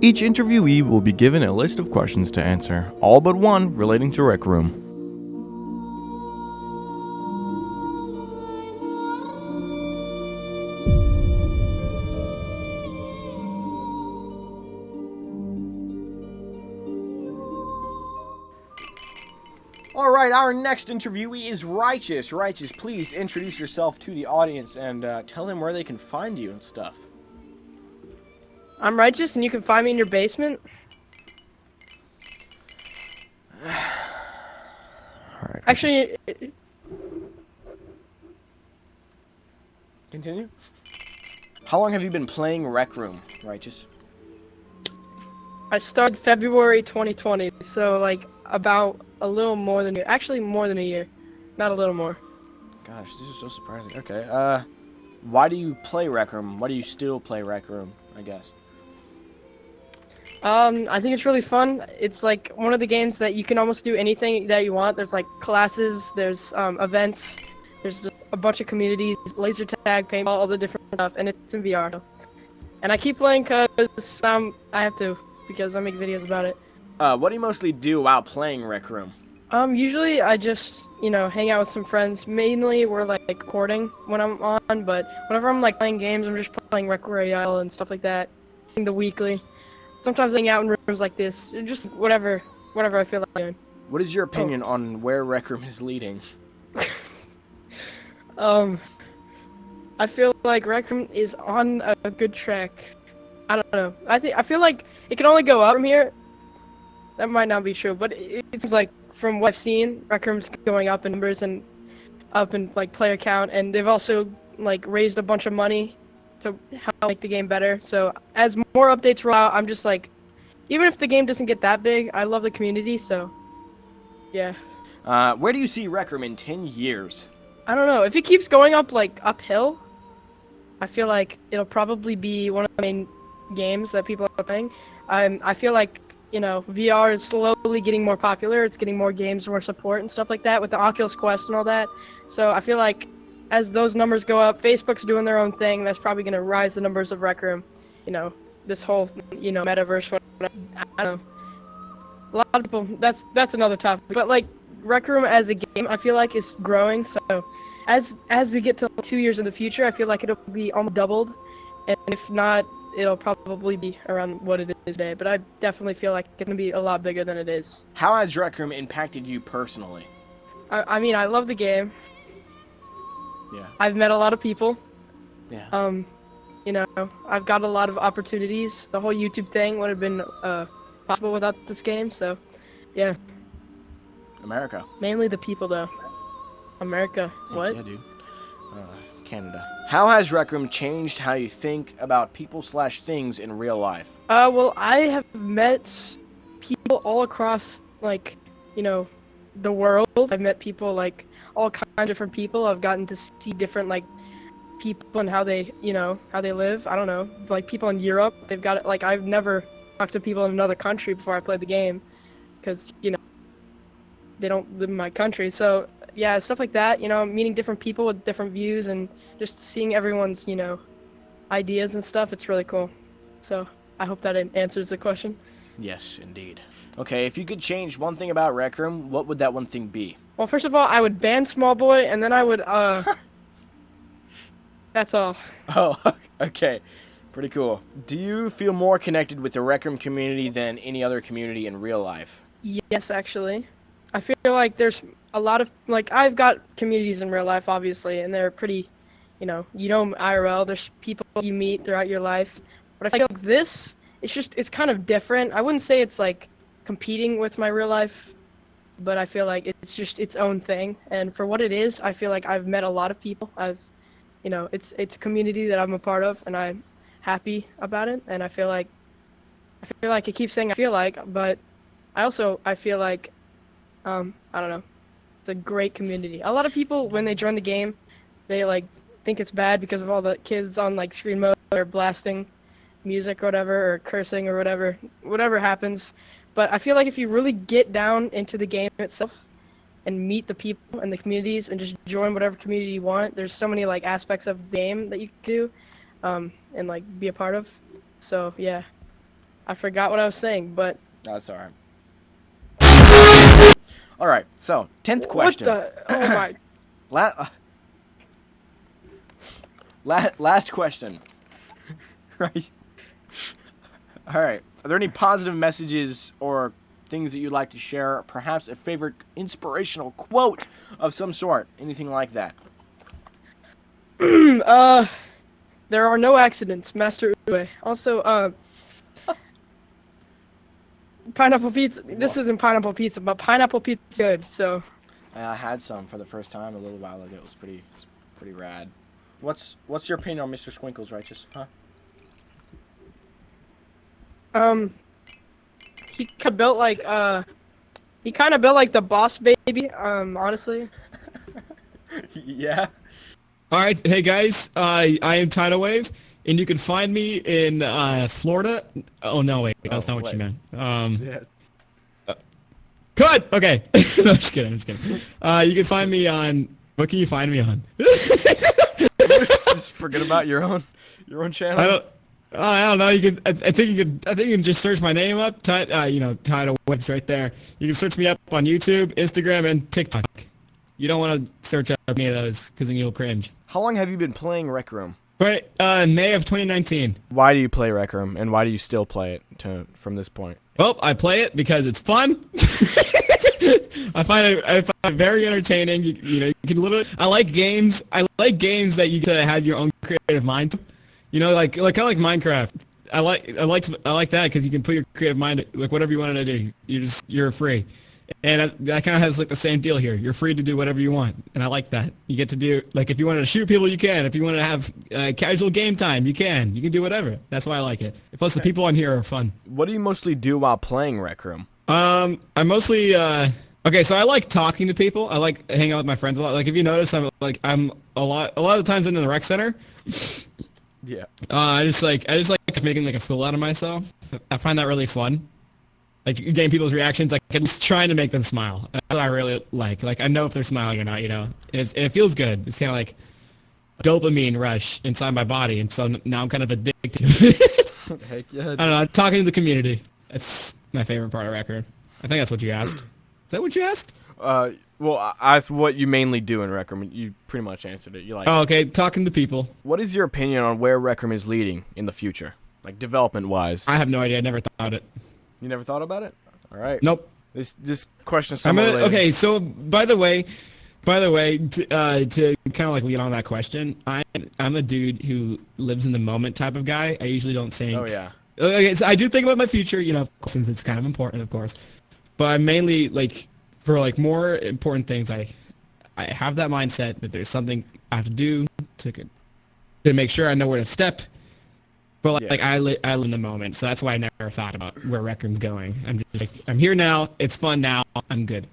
Each interviewee will be given a list of questions to answer, all but one relating to RecRoom. Alright, our next interviewee is Wrighteous. Wrighteous, please introduce yourself to the audience and tell them where they can find you and stuff. I'm Wrighteous, and you can find me in your basement. Alright. Actually, Continue. How long have you been playing RecRoom, Wrighteous? I started February 2020, so like about a little more than a year. Actually, more than a year, not a little more. Gosh, this is so surprising. Okay, why do you play RecRoom? Why do you still play RecRoom, I guess? I think it's really fun. It's like one of the games that you can almost do anything that you want. There's like classes, there's events, there's a bunch of communities, laser tag, paintball, all the different stuff, and it's in VR. And I keep playing because I have to, because I make videos about it. What do you mostly do while playing RecRoom? Usually I just, hang out with some friends. Mainly we're like recording when I'm on, but whenever I'm like playing games, I'm just playing Rec Royale and stuff like that. The weekly. Sometimes I hang out in rooms like this, just whatever I feel like doing. What is your opinion on where RecRoom is leading? I feel like RecRoom is on a good track. I don't know. I feel like it can only go up from here. That might not be true, but it seems like from what I've seen, RecRoom's going up in numbers and up in like player count, and they've also like raised a bunch of money to help make the game better. So as more updates roll out, I'm just like, even if the game doesn't get that big, I love the community, so yeah. Where do you see RecRoom in 10 years? I don't know. If it keeps going up like uphill, I feel like it'll probably be one of the main games that people are playing. I feel like, VR is slowly getting more popular. It's getting more games, more support and stuff like that with the Oculus Quest and all that. So I feel like as those numbers go up, Facebook's doing their own thing. That's probably going to rise the numbers of RecRoom. This whole, metaverse. Whatever. I don't know. A lot of people. That's another topic. But like RecRoom as a game, I feel like is growing. So as we get to 2 years in the future, I feel like it'll be almost doubled, and if not, it'll probably be around what it is today. But I definitely feel like it's going to be a lot bigger than it is. How has RecRoom impacted you personally? I mean, I love the game. Yeah. I've met a lot of people. Yeah. I've got a lot of opportunities. The whole YouTube thing would have been possible without this game, so yeah. America. Mainly the people, though. America. What? Yeah, dude. Canada. How has RecRoom changed how you think about people/things in real life? Well, I have met people all across, like, the world. I've met people, like, all kinds of different people. I've gotten to see different, like, people and how they, how they live. I don't know. Like, people in Europe, they've got it. Like, I've never talked to people in another country before I played the game because, they don't live in my country. So, yeah, stuff like that, meeting different people with different views and just seeing everyone's, ideas and stuff. It's really cool. So, I hope that answers the question. Yes, indeed. Okay, if you could change one thing about RecRoom, what would that one thing be? Well, first of all, I would ban Small Boy, and then I would, that's all. Oh, okay. Pretty cool. Do you feel more connected with the RecRoom community than any other community in real life? Yes, actually. I feel like there's a lot of, like, I've got communities in real life, obviously, and they're pretty, IRL. There's people you meet throughout your life. But I feel like this, it's kind of different. I wouldn't say it's, like, competing with my real life, but I feel like it's just its own thing. And for what it is, I feel like I've met a lot of people. It's a community that I'm a part of, and I'm happy about it. And I feel like I keep saying I feel like, but I feel like, I don't know. It's a great community. A lot of people, when they join the game, they like think it's bad because of all the kids on like screen mode or blasting music or whatever, or cursing or whatever happens. But I feel like if you really get down into the game itself and meet the people and the communities and just join whatever community you want, there's so many like aspects of the game that you can do and like be a part of. So yeah, I forgot what I was saying, but That's all right. All right. So 10th question. what the? Oh my! Last question. Right. All right. Are there any positive messages or things that you'd like to share? Perhaps a favorite inspirational quote of some sort? Anything like that? There are no accidents, Master Ue. Also, pineapple pizza. This isn't pineapple pizza, but pineapple pizza is good. So. I had some for the first time a little while ago. It was pretty rad. What's your opinion on Mr. Squinkles, Wrighteous? Huh? He kind of built like the Boss Baby. Honestly. Yeah. All right, hey guys, I am Tydalwavee, and you can find me in Florida. Oh no, wait, that's not what you meant. Yeah. Cut. Okay. No, just kidding. You can find me on. What can you find me on? Just forget about your own channel. I don't know. You can. I think you can just search my name up. Tydalwavee's right there. You can search me up on YouTube, Instagram, and TikTok. You don't want to search up any of those because then you'll cringe. How long have you been playing RecRoom? Right, May of 2019. Why do you play RecRoom, and why do you still play it from this point? Well, I play it because it's fun. I find it very entertaining. You can literally. I like games. I like games that you get to have your own creative mind. Like kind of like Minecraft. I like that because you can put your creative mind like whatever you want to do. You're free. And that kind of has like the same deal here. You're free to do whatever you want, and I like that. You get to do like if you wanted to shoot people, you can. If you want to have casual game time, you can. You can do whatever. That's why I like it. Plus, the people on here are fun. What do you mostly do while playing RecRoom? I mostly okay. So I like talking to people. I like hanging out with my friends a lot. Like if you notice, I'm a lot of the times in the rec center. Yeah. I just like making like a fool out of myself. I find that really fun. Like getting people's reactions, like just trying to make them smile. That's what I really like. Like I know if they're smiling or not. It feels good. It's kind of like dopamine rush inside my body, and so now I'm kind of addicted to it. Heck yeah. I don't know. Talking to the community. That's my favorite part of RecRoom. I think that's what you asked. Is that what you asked? Well, I asked what you mainly do in RecRoom. You pretty much answered it. You like. Oh, okay. Talking to people. What is your opinion on where RecRoom is leading in the future, like development-wise? I have no idea. I never thought it. You never thought about it? All right. Nope. This question is somewhat related. Okay, so by the way, to kind of like lead on that question, I'm a dude who lives in the moment type of guy. I usually don't think. Oh yeah. Okay, so I do think about my future, since it's kind of important, of course. But I'm mainly like for like more important things. I have that mindset that there's something I have to do to make sure I know where to step. But like I live in the moment, so that's why I never thought about where RecRoom's going. I'm just like, I'm here now. It's fun now. I'm good.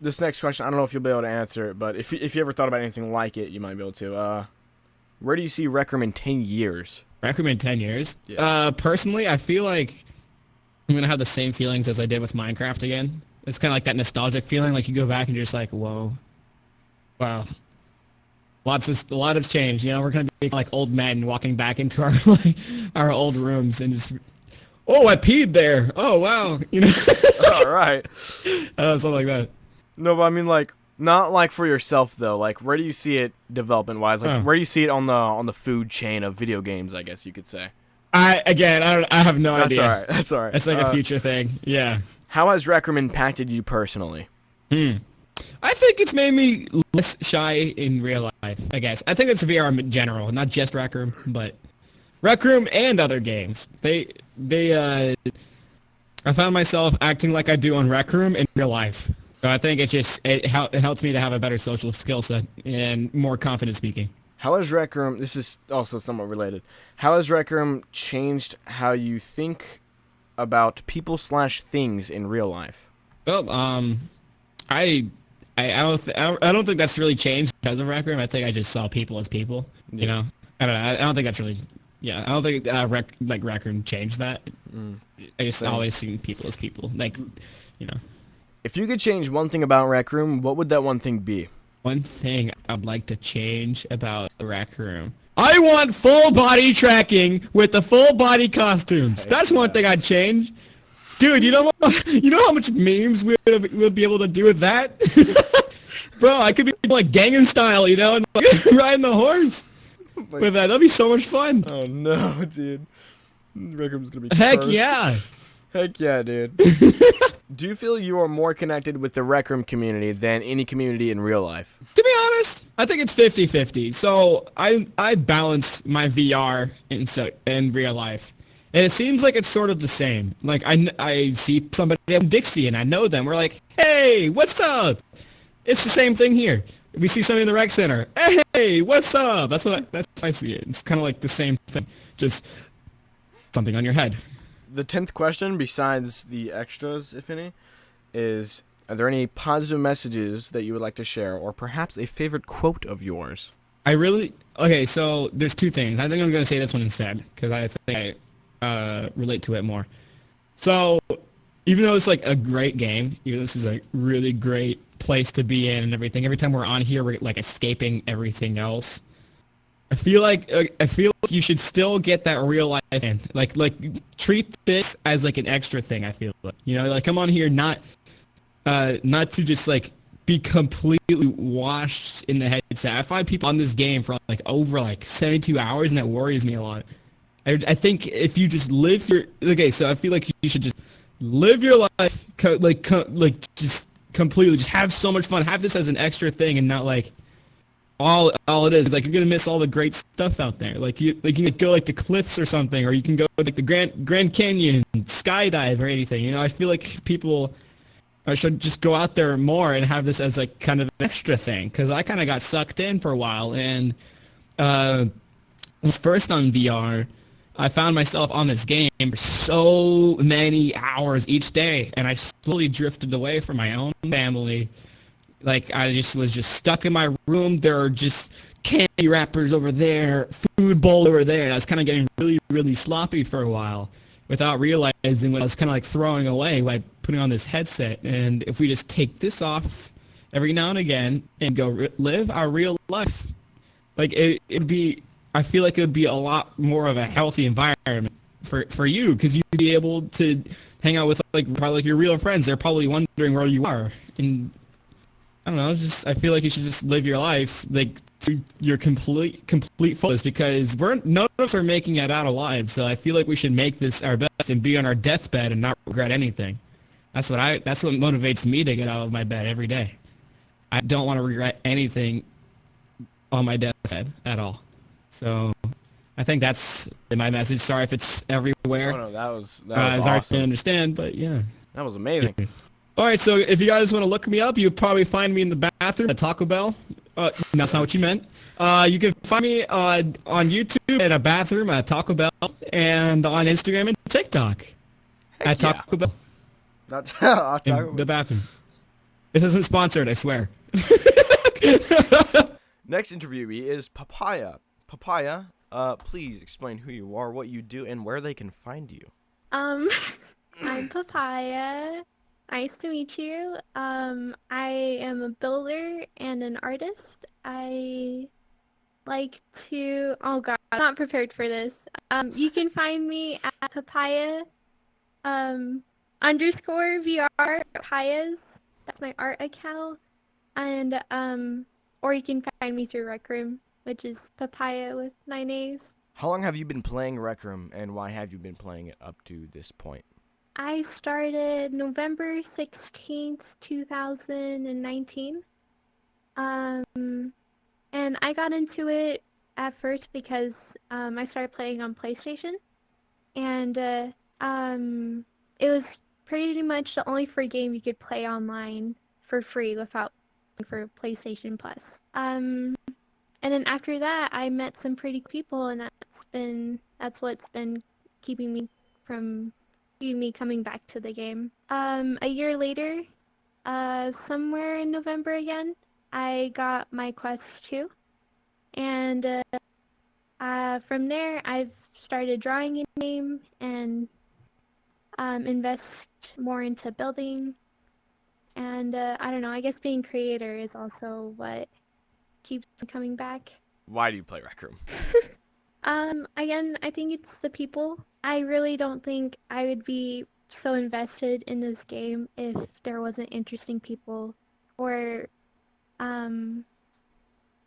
This next question, I don't know if you'll be able to answer it, but if you ever thought about anything like it, you might be able to. Where do you see RecRoom in 10 years? RecRoom in 10 years? Yeah. Personally, I feel like I'm gonna have the same feelings as I did with Minecraft again. It's kind of like that nostalgic feeling, like you go back and you're just like, whoa, wow. A lot has changed. We're gonna be like old men walking back into our our old rooms and just, oh, I peed there. Oh wow, All right. Something like that. No, but I mean like not like for yourself though. Like where do you see it development wise? Like where do you see it on the food chain of video games? I guess you could say. I have no idea. That's all right. It's like a future thing. Yeah. How has RecRoom impacted you personally? I think it's made me less shy in real life, I guess. I think it's VR in general, not just RecRoom, but RecRoom and other games. I found myself acting like I do on RecRoom in real life. So I think it helps me to have a better social skill set and more confident speaking. How has RecRoom, this is also somewhat related, how has RecRoom changed how you think about people/things in real life? Well, I don't think that's really changed because of RecRoom. I think I just saw people as people. Yeah. I don't know. I don't think that's really. Yeah, I don't think RecRoom changed that. I just always seen people as people. If you could change one thing about RecRoom, what would that one thing be? One thing I'd like to change about RecRoom. I want full body tracking with the full body costumes. That's one thing I'd change. Dude, you know how much memes we'll be able to do with that? Bro, I could be like Gangnam Style, you know, and like, riding the horse with that. That'd be so much fun. Oh no, dude. RecRoom's gonna be Heck cursed. yeah. Heck yeah, dude. Do you feel you are more connected with the RecRoom community than any community in real life? To be honest, I think it's 50-50. So I balance my VR in real life. And it seems like it's sort of the same. Like I see somebody in Dixie and I know them. We're like, hey, what's up? It's the same thing here. We see somebody in the rec center. Hey, what's up? That's how I see it. It's kind of like the same thing, just something on your head. The 10th question, besides the extras, if any, is: are there any positive messages that you would like to share, or perhaps a favorite quote of yours? Okay, so there's two things. I think I'm going to say this one instead, because I think I relate to it more. So, even though it's like a great game, even though this is a really great place to be in and everything, every time we're on here, we're like escaping everything else. I feel like you should still get that real life in. Like treat this as like an extra thing. I feel like, you know, like come on here not to just like be completely washed in the headset. I find people on this game for like over like 72 hours, and that worries me a lot. I think if you just live so I feel like you should just live your life just completely, just have so much fun. Have this as an extra thing, and not like all it is. Like you're gonna miss all the great stuff out there. Like you can go like the cliffs or something, or you can go like the Grand Canyon, skydive or anything. You know, I feel like people should just go out there more and have this as like kind of an extra thing. Because I kind of got sucked in for a while, and first on VR, I found myself on this game for so many hours each day, and I slowly drifted away from my own family. Like, I was just stuck in my room. There are just candy wrappers over there, food bowl over there, and I was kind of getting really, really sloppy for a while without realizing what I was kind of like throwing away by putting on this headset. And if we just take this off every now and again and go live our real life, like it'd be, I feel like it would be a lot more of a healthy environment for you, because you'd be able to hang out with like probably like your real friends. They're probably wondering where you are, and I don't know, I feel like you should just live your life like to your complete fullest, because none of us are making it out alive. So I feel like we should make this our best and be on our deathbed and not regret anything. That's what motivates me to get out of my bed every day. I don't want to regret anything on my deathbed at all. So I think that's my message. Sorry if it's everywhere. Oh no, that was It's awesome. hard to understand, but yeah. That was amazing. All right, so if you guys want to look me up, you'll probably find me in the bathroom at Taco Bell. That's not what you meant. You can find me on YouTube in a bathroom at Taco Bell, and on Instagram and TikTok at Taco Bell. The bathroom. This isn't sponsored, I swear. Next interviewee is Papaya. Papaya, please explain who you are, what you do, and where they can find you. I'm Papaya. Nice to meet you. I am a builder and an artist. I like to... Oh god, I'm not prepared for this. You can find me at Papaya _VR Papayas. That's my art account. And or you can find me through RecRoom, which is Papaya with 9 A's. How long have you been playing RecRoom, and why have you been playing it up to this point? I started November 16th, 2019. And I got into it at first because I started playing on PlayStation. And it was pretty much the only free game you could play online for free without paying for PlayStation Plus. And then after that, I met some pretty people, and that's what's been keeping me coming back to the game. A year later, somewhere in November again, I got my Quest 2, and from there I've started drawing in game and invest more into building, and I don't know, I guess being creator is also what keeps me coming back. Why do you play RecRoom? Again, I think it's the people. I really don't think I would be so invested in this game if there wasn't interesting people or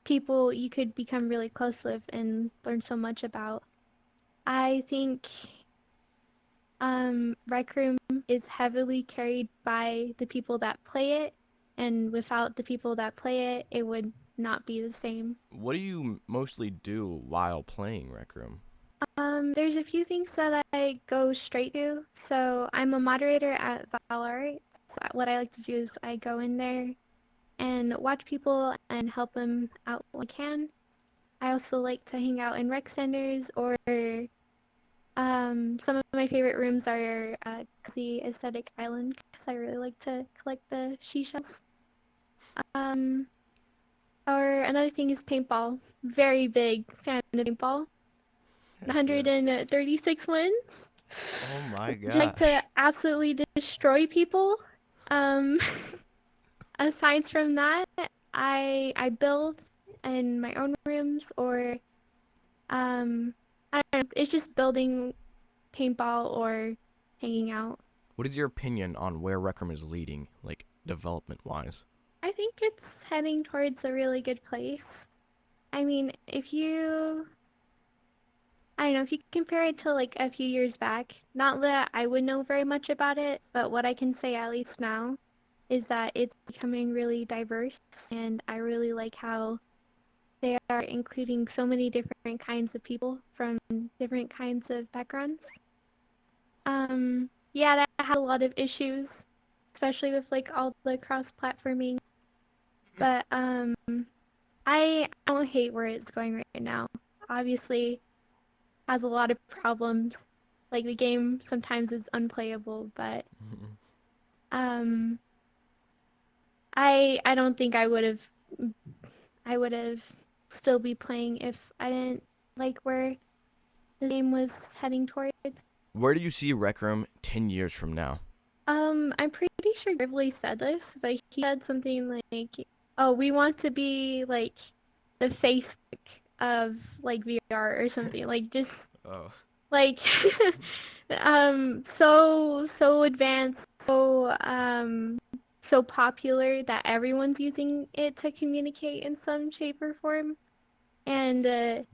people you could become really close with and learn so much about. I think RecRoom is heavily carried by the people that play it, and without the people that play it, it would not be the same. What do you mostly do while playing RecRoom? There's a few things that I go straight to. So I'm a moderator at Valorant. So what I like to do is I go in there and watch people and help them out when I can. I also like to hang out in rec centers or some of my favorite rooms are Cozy Aesthetic Island because I really like to collect the seashells. Or another thing is paintball. Very big fan of paintball. 136 wins. Oh my Just like to absolutely destroy people. Um, aside from that, I build in my own rooms or I don't know, it's just building paintball or hanging out. What is your opinion on where RecRoom is leading, like development-wise? I think it's heading towards a really good place. I mean, I don't know, if you compare it to like a few years back, not that I would know very much about it, but what I can say at least now is that it's becoming really diverse, and I really like how they are including so many different kinds of people from different kinds of backgrounds. Yeah, that had a lot of issues, especially with like all the cross-platforming, but I don't hate where it's going right now. Obviously, has a lot of problems. Like the game sometimes is unplayable, but I don't think I would have still be playing if I didn't like where the game was heading towards. Where do you see RecRoom 10 years from now? I'm pretty sure Gridley said this, but he said something like, "Oh, we want to be like the Facebook of like VR or something." Like just Oh. like so advanced, so popular that everyone's using it to communicate in some shape or form, and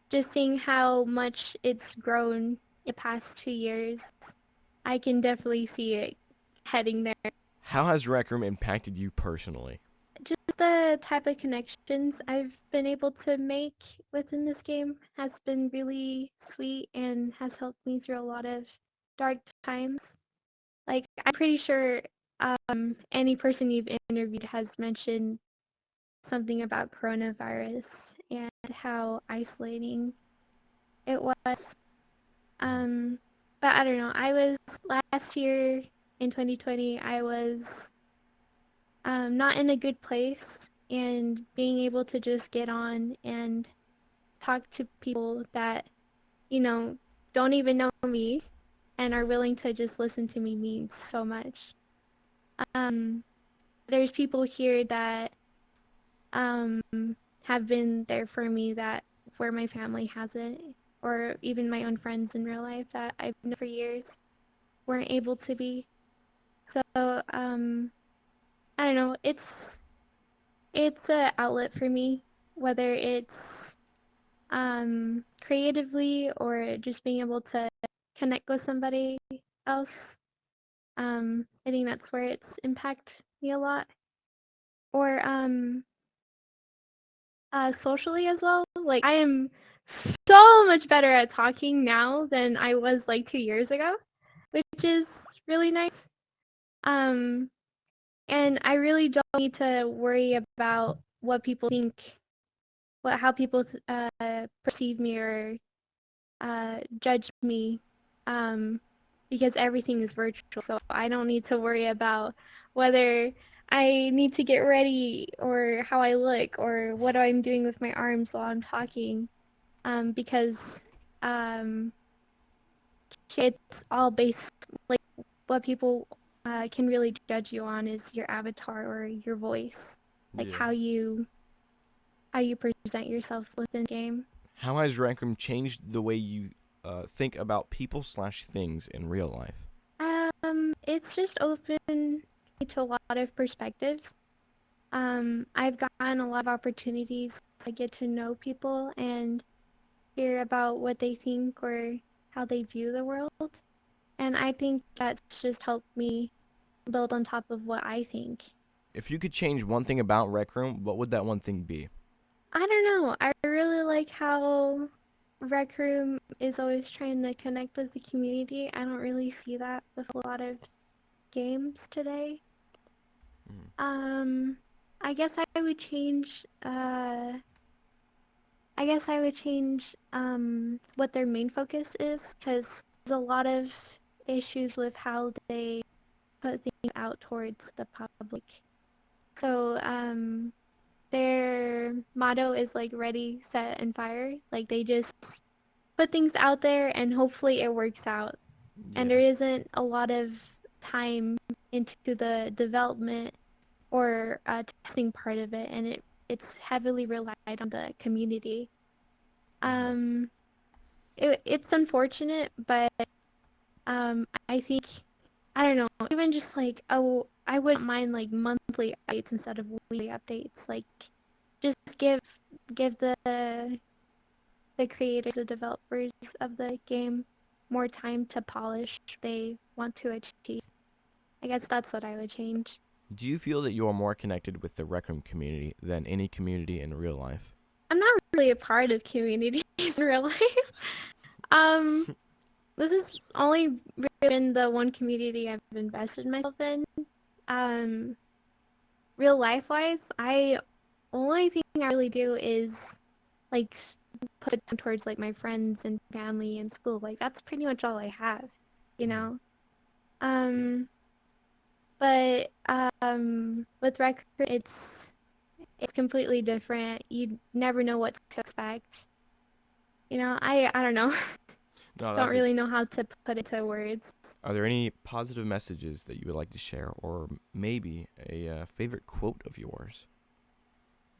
just seeing how much it's grown the past 2 years, I can definitely see it heading there. How has RecRoom impacted you personally? Just the type of connections I've been able to make within this game has been really sweet and has helped me through a lot of dark times. Like, I'm pretty sure any person you've interviewed has mentioned something about coronavirus and how isolating it was. But I don't know, last year in 2020, I was not in a good place, and being able to just get on and talk to people that, you know, don't even know me and are willing to just listen to me means so much. There's people here that um, have been there for me that where my family hasn't, or even my own friends in real life that I've known for years weren't able to be. So I don't know, it's an outlet for me, whether it's creatively or just being able to connect with somebody else. I think that's where it's impacted me a lot. Or socially as well. Like I am so much better at talking now than I was like 2 years ago, which is really nice. Um, and I really don't need to worry about what people think, how people perceive me or judge me, because everything is virtual. So I don't need to worry about whether I need to get ready or how I look or what I'm doing with my arms while I'm talking, because it's all based, like what people can really judge you on is your avatar or your voice, like Yeah. how you how you present yourself within the game. How has RecRoom changed the way you think about people/things in real life? It's just opened me to a lot of perspectives. I've gotten a lot of opportunities to get to know people and hear about what they think or how they view the world. And I think that's just helped me build on top of what I think. If you could change one thing about RecRoom, what would that one thing be? I don't know. I really like how RecRoom is always trying to connect with the community. I don't really see that with a lot of games today. Mm. I guess I would change, what their main focus is, because there's a lot of issues with how they put things out towards the public. So, their motto is like ready, set, and fire. Like they just put things out there and hopefully it works out. And there isn't a lot of time into the development or testing part of it, and it's heavily relied on the community. It's unfortunate, but I think, I don't know, even just like, oh, I wouldn't mind like monthly updates instead of weekly updates. Like, just give the creators, the developers of the game more time to polish what they want to achieve. I guess that's what I would change. Do you feel that you are more connected with the RecRoom community than any community in real life? I'm not really a part of communities in real life. This has only really been the one community I've invested myself in. Real life wise, only thing I really do is like put it towards like my friends and family and school. Like that's pretty much all I have, you know. But with RecRoom, it's completely different. You never know what to expect. You know, I don't know. No, Don't really know how to put it to words. Are there any positive messages that you would like to share, or maybe a favorite quote of yours?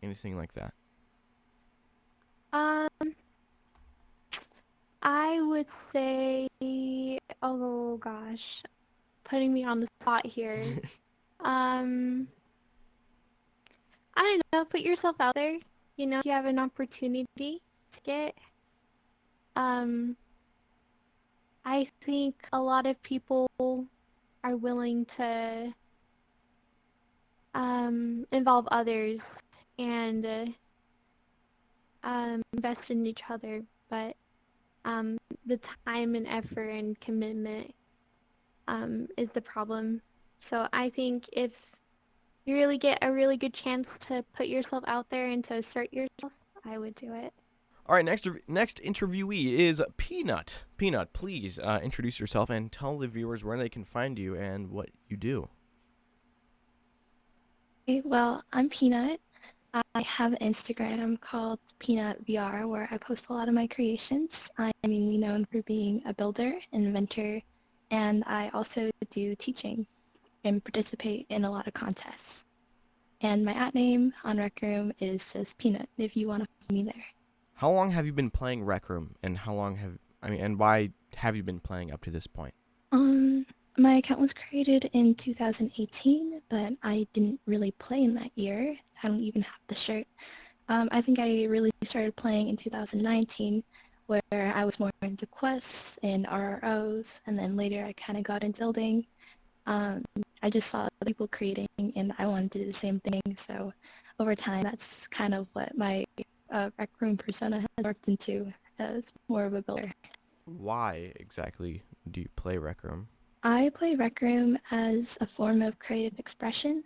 Anything like that? I would say, oh gosh, putting me on the spot here. I don't know, put yourself out there. You know, if you have an opportunity to get, I think a lot of people are willing to involve others and invest in each other, but the time and effort and commitment is the problem. So I think if you really get a really good chance to put yourself out there and to assert yourself, I would do it. All right, next interviewee is Peanut. Peanut, please introduce yourself and tell the viewers where they can find you and what you do. Okay, well, I'm Peanut. I have an Instagram called PeanutVR where I post a lot of my creations. I'm mainly known for being a builder, inventor, and I also do teaching and participate in a lot of contests. And my @ name on RecRoom is just Peanut if you want to find me there. How long have you been playing RecRoom, and and why have you been playing up to this point? My account was created in 2018, but I didn't really play in that year. I don't even have the shirt. I think I really started playing in 2019, where I was more into quests and RROs, and then later I kind of got into building. I just saw other people creating, and I wanted to do the same thing, so over time that's kind of what my RecRoom persona has worked into, as more of a builder. Why exactly do you play RecRoom? I play RecRoom as a form of creative expression.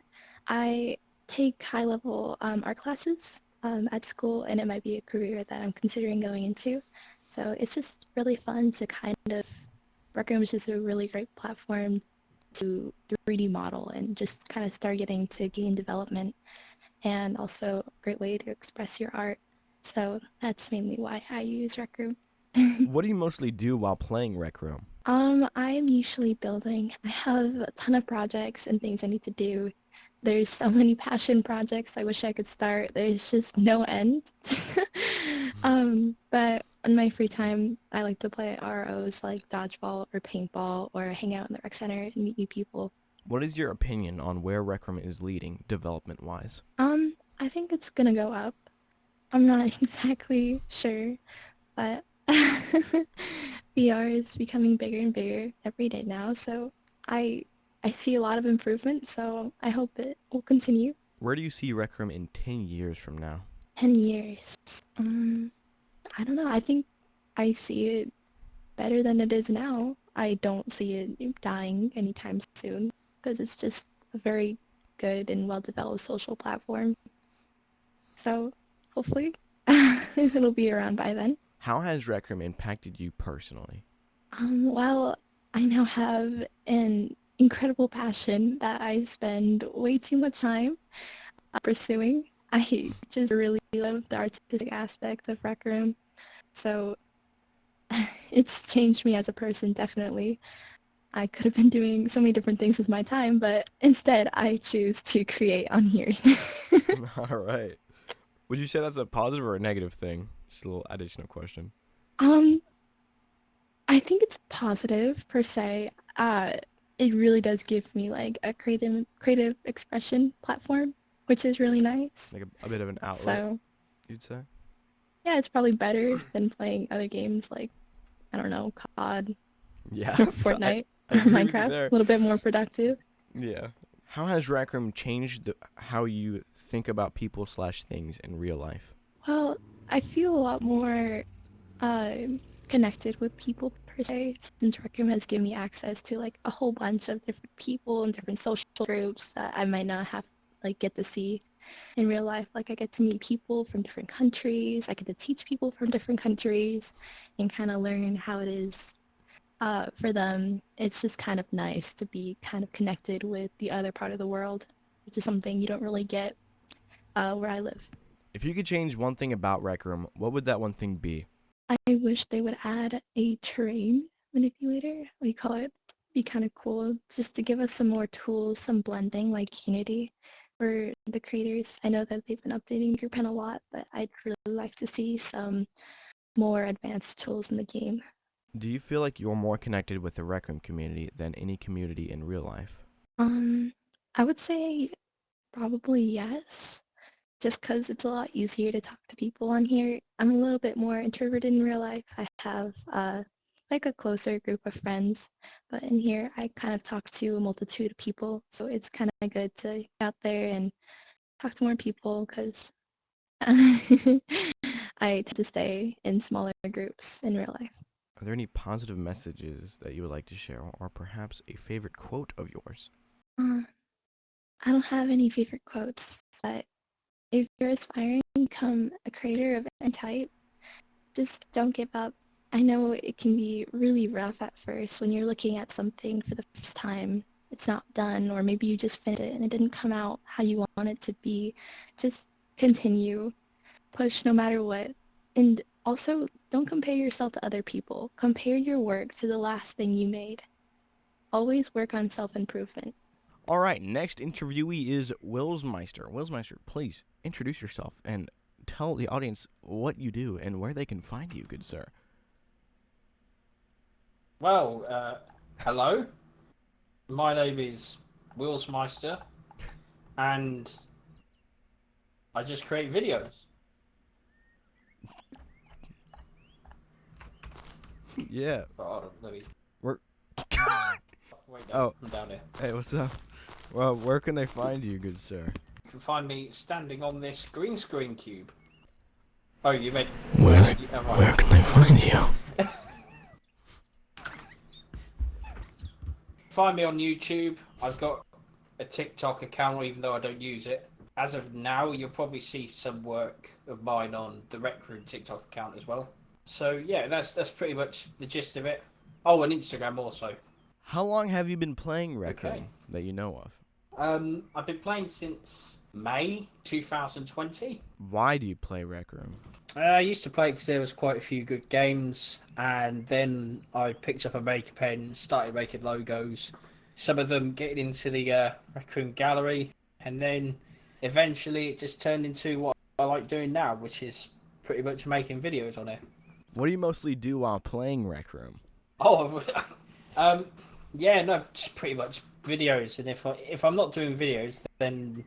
I take high-level art classes at school, and it might be a career that I'm considering going into. So it's just really fun to RecRoom is just a really great platform to 3D model and just kind of start getting to game development, and also a great way to express your art. So that's mainly why I use RecRoom. What do you mostly do while playing RecRoom? I'm usually building. I have a ton of projects and things I need to do. There's so many passion projects I wish I could start. There's just no end. But in my free time, I like to play ROs like dodgeball or paintball or hang out in the rec center and meet new people. What is your opinion on where RecRoom is leading development-wise? I think it's gonna go up. I'm not exactly sure, but VR is becoming bigger and bigger every day now, so I see a lot of improvement, so I hope it will continue. Where do you see RecRoom in 10 years from now? 10 years. I don't know. I think I see it better than it is now. I don't see it dying anytime soon because it's just a very good and well-developed social platform. So hopefully it'll be around by then. How has RecRoom impacted you personally? Well, I now have an incredible passion that I spend way too much time pursuing. I just really love the artistic aspect of RecRoom. So it's changed me as a person, definitely. I could have been doing so many different things with my time, but instead I choose to create on here. All right. Would you say that's a positive or a negative thing? Just a little additional question. I think it's positive per se. It really does give me like a creative expression platform, which is really nice. Like a bit of an outlet, So you'd say? yeah, it's probably better than playing other games like, I don't know, COD, Yeah. Fortnite, I or agree with you Minecraft. there. A little bit more productive. Yeah. How has RecRoom changed how you think about people/things in real life? Well, I feel a lot more connected with people per se, since RecRoom has given me access to like a whole bunch of different people and different social groups that I might not have get to see in real life. Like I get to meet people from different countries. I get to teach people from different countries and kind of learn how it is for them. It's just kind of nice to be kind of connected with the other part of the world, which is something you don't really get where I live. If you could change one thing about RecRoom, what would that one thing be? I wish they would add a terrain manipulator. What do you call it? Be kind of cool just to give us some more tools, some blending like Unity for the creators. I know that they've been updating your pen a lot, but I'd really like to see some more advanced tools in the game. Do you feel like you're more connected with the RecRoom community than any community in real life? I would say probably yes. Just because it's a lot easier to talk to people on here. I'm a little bit more introverted in real life. I have like a closer group of friends, but in here I kind of talk to a multitude of people, so it's kind of good to get out there and talk to more people because I tend to stay in smaller groups in real life. Are there any positive messages that you would like to share, or perhaps a favorite quote of yours? I don't have any favorite quotes, but if you're aspiring to become a creator of any type, just don't give up. I know it can be really rough at first when you're looking at something for the first time. It's not done, or maybe you just finished it and it didn't come out how you want it to be. Just continue. Push no matter what. And also, don't compare yourself to other people. Compare your work to the last thing you made. Always work on self-improvement. All right, next interviewee is Willsmeister. Willsmeister, please introduce yourself and tell the audience what you do and where they can find you, good sir. Well, hello. My name is Willsmeister, and I just create videos. Yeah. Oh, hold on, let me... We're... Wait, Oh. I'm down here. Hey, what's up? Well, where can they find you, good sir? You can find me standing on this green screen cube. Oh, you meant... Where right. can they find you? Find me on YouTube. I've got a TikTok account, even though I don't use it. As of now, you'll probably see some work of mine on the RecRoom TikTok account as well. So yeah, that's pretty much the gist of it. Oh, and Instagram also. How long have you been playing RecRoom Okay. that you know of? I've been playing since May 2020. Why do you play RecRoom? I used to play because there was quite a few good games, and then I picked up a maker pen, started making logos. Some of them getting into the RecRoom gallery, and then eventually it just turned into what I like doing now, which is pretty much making videos on it. What do you mostly do while playing RecRoom? Oh, yeah, no, just pretty much videos. And if I'm not doing videos, then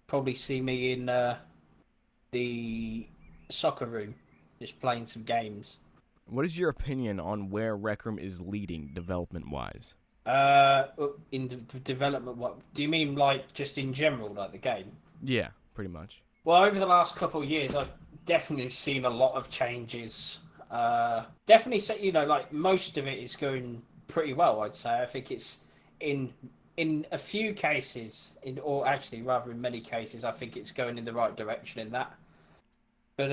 probably see me in the soccer room, just playing some games. What is your opinion on where RecRoom is leading development-wise? In development, what do you mean? Like just in general, like the game? Yeah, pretty much. Well, over the last couple of years, I've definitely seen a lot of changes. Definitely, like most of it is going pretty well. I'd say. I think it's in a few cases, or actually rather in many cases, I think it's going in the right direction in that. But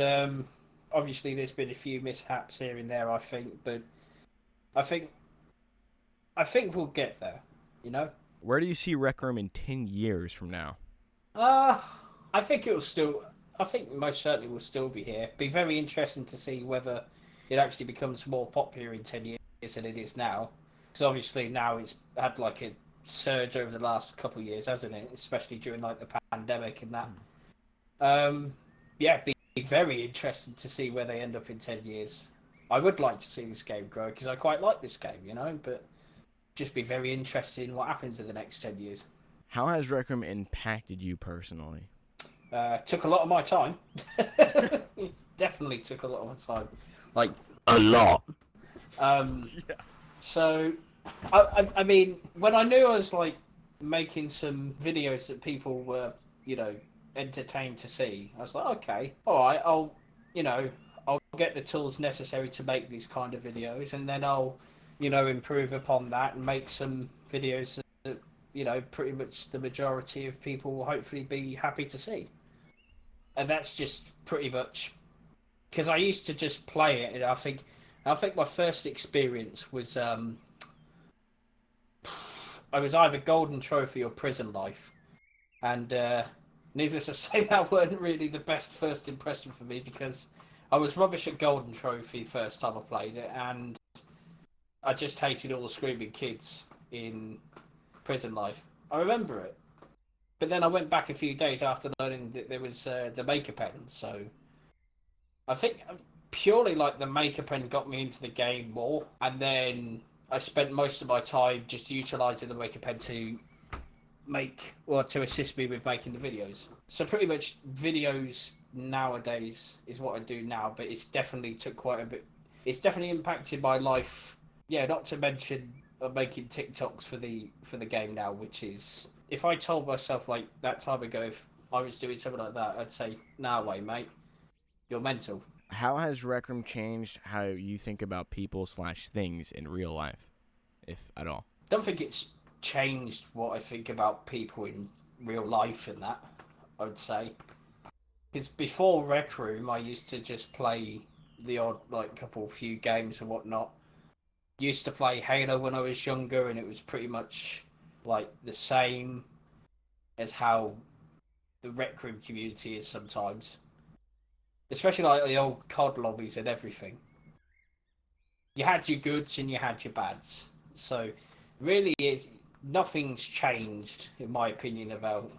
obviously, there's been a few mishaps here and there. I think, but I think we'll get there. You know. Where do you see RecRoom in 10 years from now? I think it'll still. I think most certainly will still be here. Be very interesting to see whether it actually becomes more popular in 10 years than it is now. Because obviously now it's had like a surge over the last couple of years, hasn't it? Especially during like the pandemic and that. Yeah, be very interested to see where they end up in 10 years. I would like to see this game grow because I quite like this game, you know, but just be very interested in what happens in the next 10 years. How has RecRoom impacted you personally? Took a lot of my time. Definitely took a lot of my time. Like, A lot. So, I mean, when I knew I was, like, making some videos that people were, you know, entertained to see, I was like, okay, alright, I'll get the tools necessary to make these kind of videos, and then I'll, you know, improve upon that and make some videos that, you know, pretty much the majority of people will hopefully be happy to see. And that's just pretty much because I used to just play it, and I think my first experience was I was either Golden Trophy or Prison Life, and needless to say, that weren't really the best first impression for me because I was rubbish at Golden Trophy first time I played it, and I just hated all the screaming kids in Prison Life. I remember it. But then I went back a few days after learning that there was the Maker Pen, so I think purely like the Maker Pen got me into the game more, and then I spent most of my time just utilising the Maker Pen to assist me with making the videos. So pretty much videos nowadays is what I do now, but it's definitely took quite a bit. It's definitely impacted my life. Yeah, not to mention making TikToks for the game now, which is. If I told myself like that time ago if I was doing something like that, I'd say, "Nah, way, mate, you're mental." How has RecRoom changed how you think about people/things in real life, if at all? Don't think it's changed what I think about people in real life and that, I would say. Because before RecRoom, I used to just play the odd like few games and whatnot. Used to play Halo when I was younger, and it was pretty much like the same as how the RecRoom community is sometimes, especially like the old COD lobbies and everything. You had your goods and you had your bads, so really nothing's changed in my opinion about,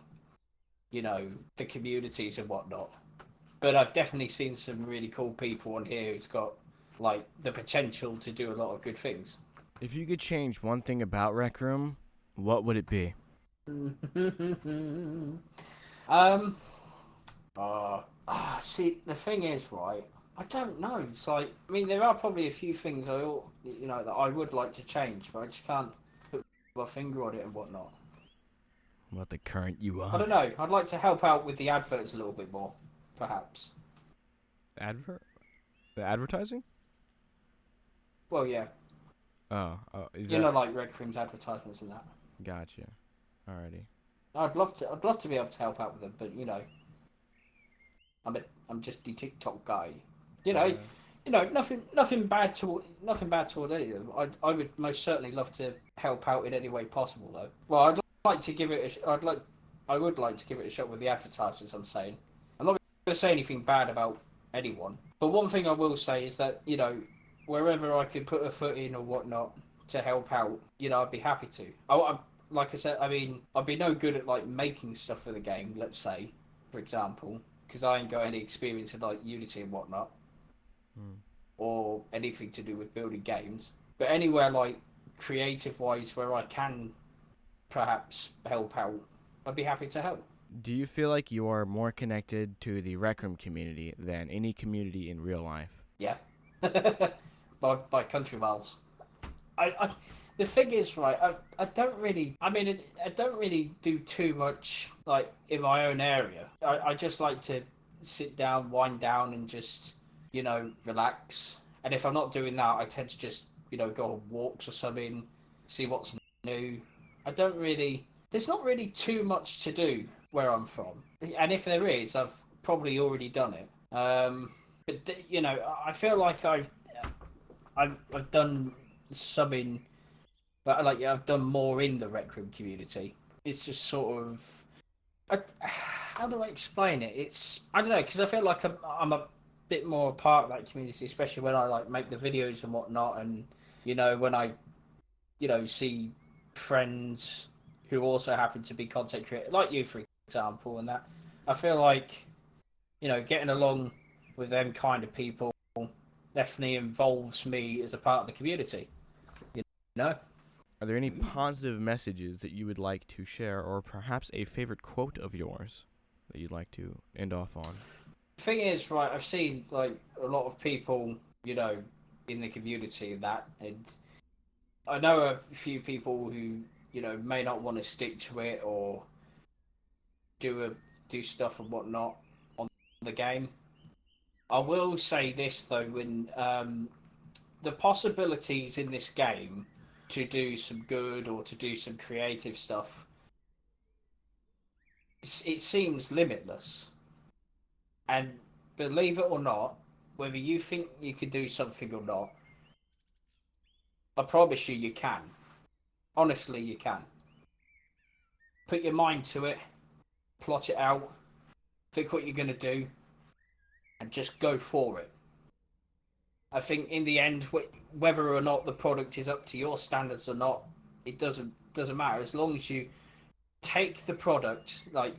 you know, the communities and whatnot. But I've definitely seen some really cool people on here who's got like the potential to do a lot of good things. If you could change one thing about RecRoom, what would it be? See, the thing is, right, I don't know. It's like, I mean, there are probably a few things that I would like to change, but I just can't put my finger on it and whatnot. What the current you are? I don't know. I'd like to help out with the adverts a little bit more, perhaps. The advertising? Well, yeah. Oh, You know, like RecRoom's advertisements and that. Gotcha. Alrighty. I'd love to be able to help out with them, but you know, I'm just the TikTok guy. You know, nothing bad towards any of them. I would most certainly love to help out in any way possible, though. Well, I would like to give it a shot with the advertisements. I'm saying I'm not going to say anything bad about anyone. But one thing I will say is that, you know, wherever I could put a foot in or whatnot to help out, you know, I'd be happy to. Like I said, I mean, I'd be no good at like making stuff for the game, let's say, for example, because I ain't got any experience in like Unity and whatnot, or anything to do with building games. But anywhere like creative-wise where I can perhaps help out, I'd be happy to help. Do you feel like you are more connected to the RecRoom community than any community in real life? Yeah. by country miles. The thing is, right, I don't really, I mean, I don't really do too much, like, in my own area. I just like to sit down, wind down, and just, you know, relax. And if I'm not doing that, I tend to just, you know, go on walks or something, see what's new. There's not really too much to do where I'm from. And if there is, I've probably already done it. But, you know, I feel like I've done something, but like I've done more in the RecRoom community. It's just sort of, how do I explain it? I don't know, because I feel like I'm a bit more a part of that community, especially when I like make the videos and whatnot, and you know, when I, you know, see friends who also happen to be content creators, like you, for example, and that I feel like, you know, getting along with them kind of people definitely involves me as a part of the community. You know? Are there any positive messages that you would like to share, or perhaps a favorite quote of yours that you'd like to end off on? The thing is, right, I've seen like a lot of people, you know, in the community and that, and I know a few people who, you know, may not want to stick to it or do stuff and whatnot on the game. I will say this though, when the possibilities in this game to do some good or to do some creative stuff, it seems limitless. And believe it or not, whether you think you could do something or not, I promise you can. Honestly, you can. Put your mind to it, plot it out, think what you're going to do, and just go for it. I think in the end, whether or not the product is up to your standards or not, it doesn't matter. As long as you take the product, like,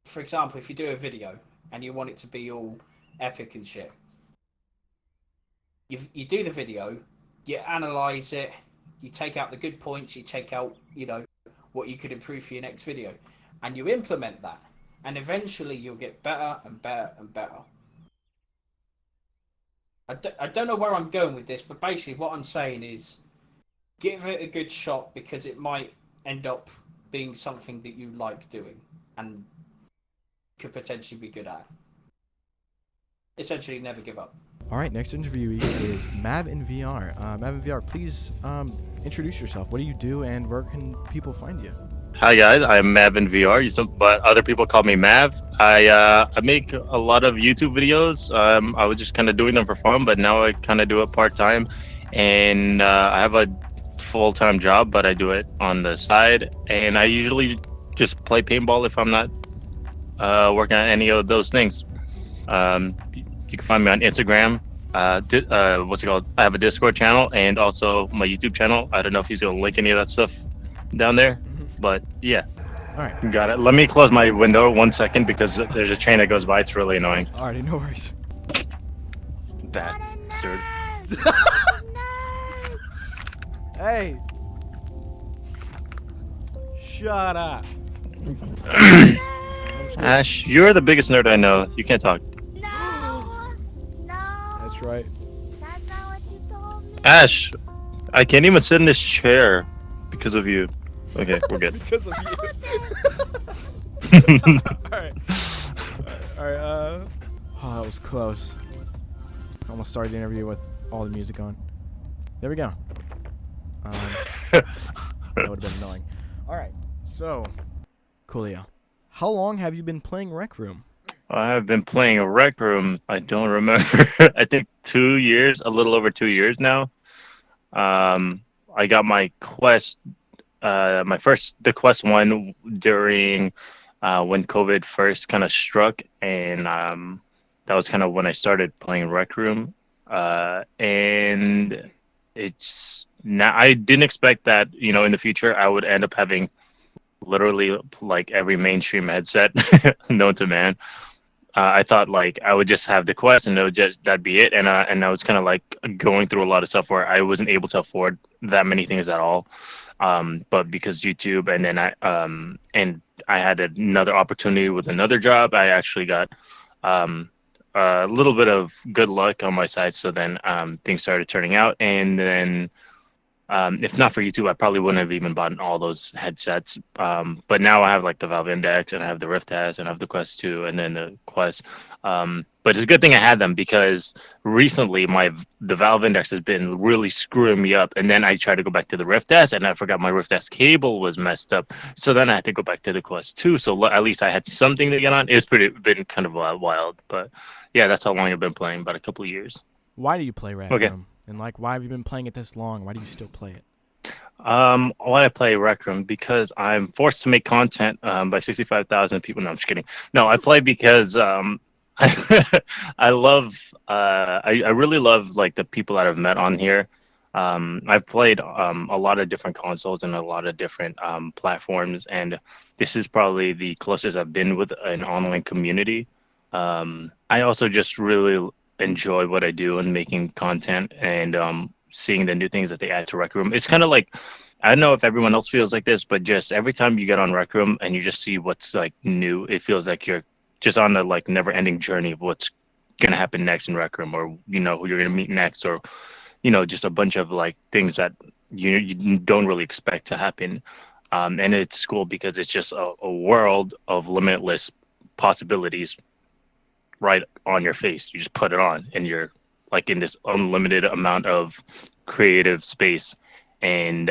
for example, if you do a video and you want it to be all epic and shit, you do the video, you analyze it, you take out the good points, you take out, you know, what you could improve for your next video, and you implement that, and eventually you'll get better and better and better. I don't know where I'm going with this, but basically what I'm saying is give it a good shot, because it might end up being something that you like doing and could potentially be good at. Essentially, never give up. All right, next interviewee is Mavinvr. Mavinvr, please introduce yourself. What do you do, and where can people find you? Hi guys, I'm Mavinvr, but other people call me Mav. I make a lot of YouTube videos. I was just kind of doing them for fun, but now I kind of do it part-time. And I have a full-time job, but I do it on the side. And I usually just play paintball if I'm not working on any of those things. You can find me on Instagram. What's it called? I have a Discord channel and also my YouTube channel. I don't know if he's gonna link any of that stuff down there, but yeah. All right. Got it. Let me close my window 1 second because there's a train that goes by. It's really annoying. Alrighty, no worries. That absurd. Hey. Shut up. Ash, you're the biggest nerd I know. You can't talk. That's right. That's not what you told me. Ash, I can't even sit in this chair because of you. Okay, we're good. Because of you. Alright. Alright, oh, that was close. Almost started the interview with all the music on. There we go. That would have been annoying. Alright, so, Coolio, how long have you been playing RecRoom? I have been playing a RecRoom. I don't remember. I think 2 years, a little over 2 years now. I got my quest, the quest one during when COVID first kind of struck, and that was kind of when I started playing RecRoom. And it's now I didn't expect that, in the future I would end up having literally like every mainstream headset known to man. I thought like I would just have the Quest and that'd be it. And I was kind of like going through a lot of stuff where I wasn't able to afford that many things at all. But because YouTube, and then I had another opportunity with another job, I actually got a little bit of good luck on my side. So then things started turning out, and then if not for YouTube, I probably wouldn't have even bought all those headsets. But now I have like the Valve Index, and I have the Rift S, and I have the Quest 2, and then the Quest. But it's a good thing I had them, because recently the Valve Index has been really screwing me up. And then I tried to go back to the Rift S, and I forgot my Rift S cable was messed up. So then I had to go back to the Quest 2. So at least I had something to get on. It's been kind of wild, but yeah, that's how long I've been playing, about a couple of years. Why do you play RecRoom? Okay. And like, why have you been playing it this long? Why do you still play it? Why I play RecRoom? Because I'm forced to make content by 65,000 people. No, I'm just kidding. No, I play because I love I really love like the people that I've met on here. I've played a lot of different consoles and a lot of different platforms, and this is probably the closest I've been with an online community. I also just really enjoy what I do and making content, and seeing the new things that they add to RecRoom. It's kind of like, I don't know if everyone else feels like this, but just every time you get on RecRoom and you just see what's like new, it feels like you're just on a like never-ending journey of what's gonna happen next in RecRoom, or who you're gonna meet next, or just a bunch of like things that you don't really expect to happen. And it's cool because it's just a world of limitless possibilities right on your face. You just put it on, and you're like in this unlimited amount of creative space. And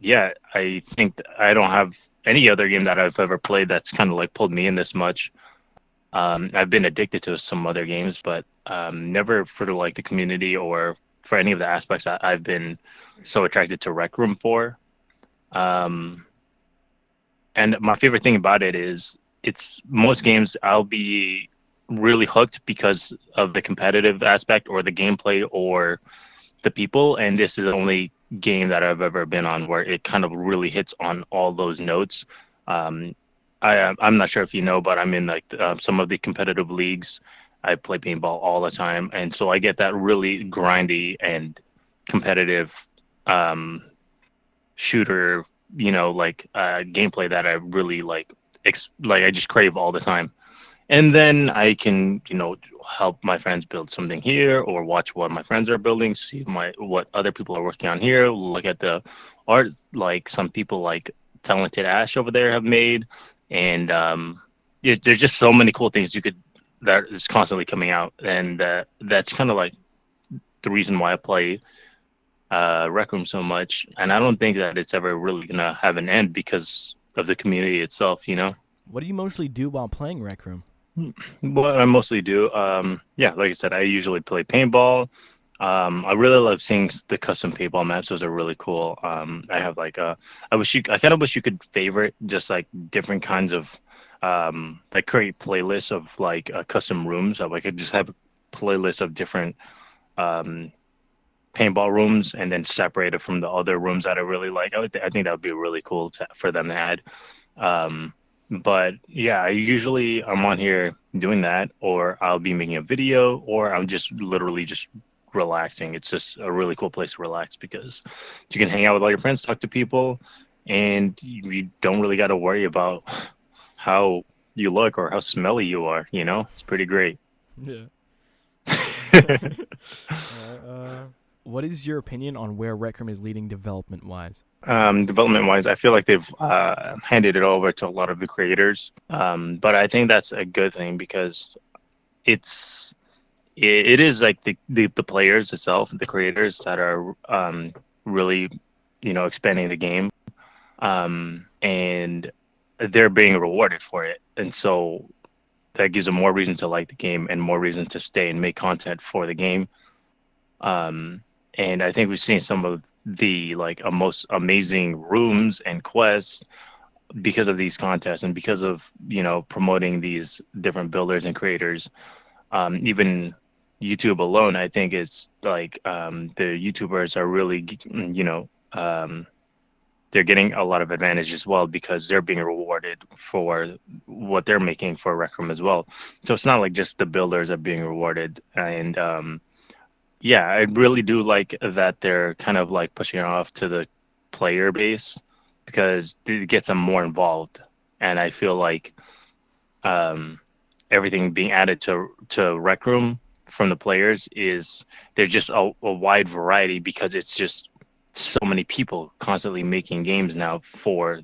yeah, I think I don't have any other game that I've ever played that's kind of like pulled me in this much. I've been addicted to some other games, but never for like the community or for any of the aspects that I've been so attracted to RecRoom for. And my favorite thing about it is it's most games I'll be really hooked because of the competitive aspect or the gameplay or the people, and this is the only game that I've ever been on where it kind of really hits on all those notes. I'm not sure if you know, but I'm in like some of the competitive leagues. I play paintball all the time, and so I get that really grindy and competitive shooter, gameplay that I really like. I just crave all the time. And then I can, help my friends build something here, or watch what my friends are building, see what other people are working on here, look at the art like some people like Talented Ash over there have made. And there's just so many cool things that is constantly coming out. And that's kind of like the reason why I play RecRoom so much. And I don't think that it's ever really going to have an end because of the community itself, What do you mostly do while playing RecRoom? What I mostly do, like I said, I usually play paintball. I really love seeing the custom paintball maps. Those are really cool. I have like I kind of wish you could favorite just like different kinds of like create playlists of like custom rooms. So I could just have a playlist of different paintball rooms and then separate it from the other rooms that I really like. I think that would be really cool for them to add. But yeah, I'm on here doing that, or I'll be making a video, or I'm just literally just relaxing. It's just a really cool place to relax because you can hang out with all your friends, talk to people, and you don't really got to worry about how you look or how smelly you are. It's pretty great. Yeah. What is your opinion on where RecRoom is leading development-wise? Development-wise, I feel like they've handed it over to a lot of the creators, but I think that's a good thing because it is like the players itself, the creators that are really expanding the game, and they're being rewarded for it, and so that gives them more reason to like the game and more reason to stay and make content for the game. And I think we've seen some of the most amazing rooms and quests because of these contests and because of promoting these different builders and creators. even YouTube alone, I think it's like the YouTubers are really, they're getting a lot of advantage as well because they're being rewarded for what they're making for RecRoom as well. So it's not like just the builders are being rewarded. And yeah, I really do like that they're kind of like pushing it off to the player base because it gets them more involved. And I feel like everything being added to RecRoom from the players is there's just a wide variety because it's just so many people constantly making games now for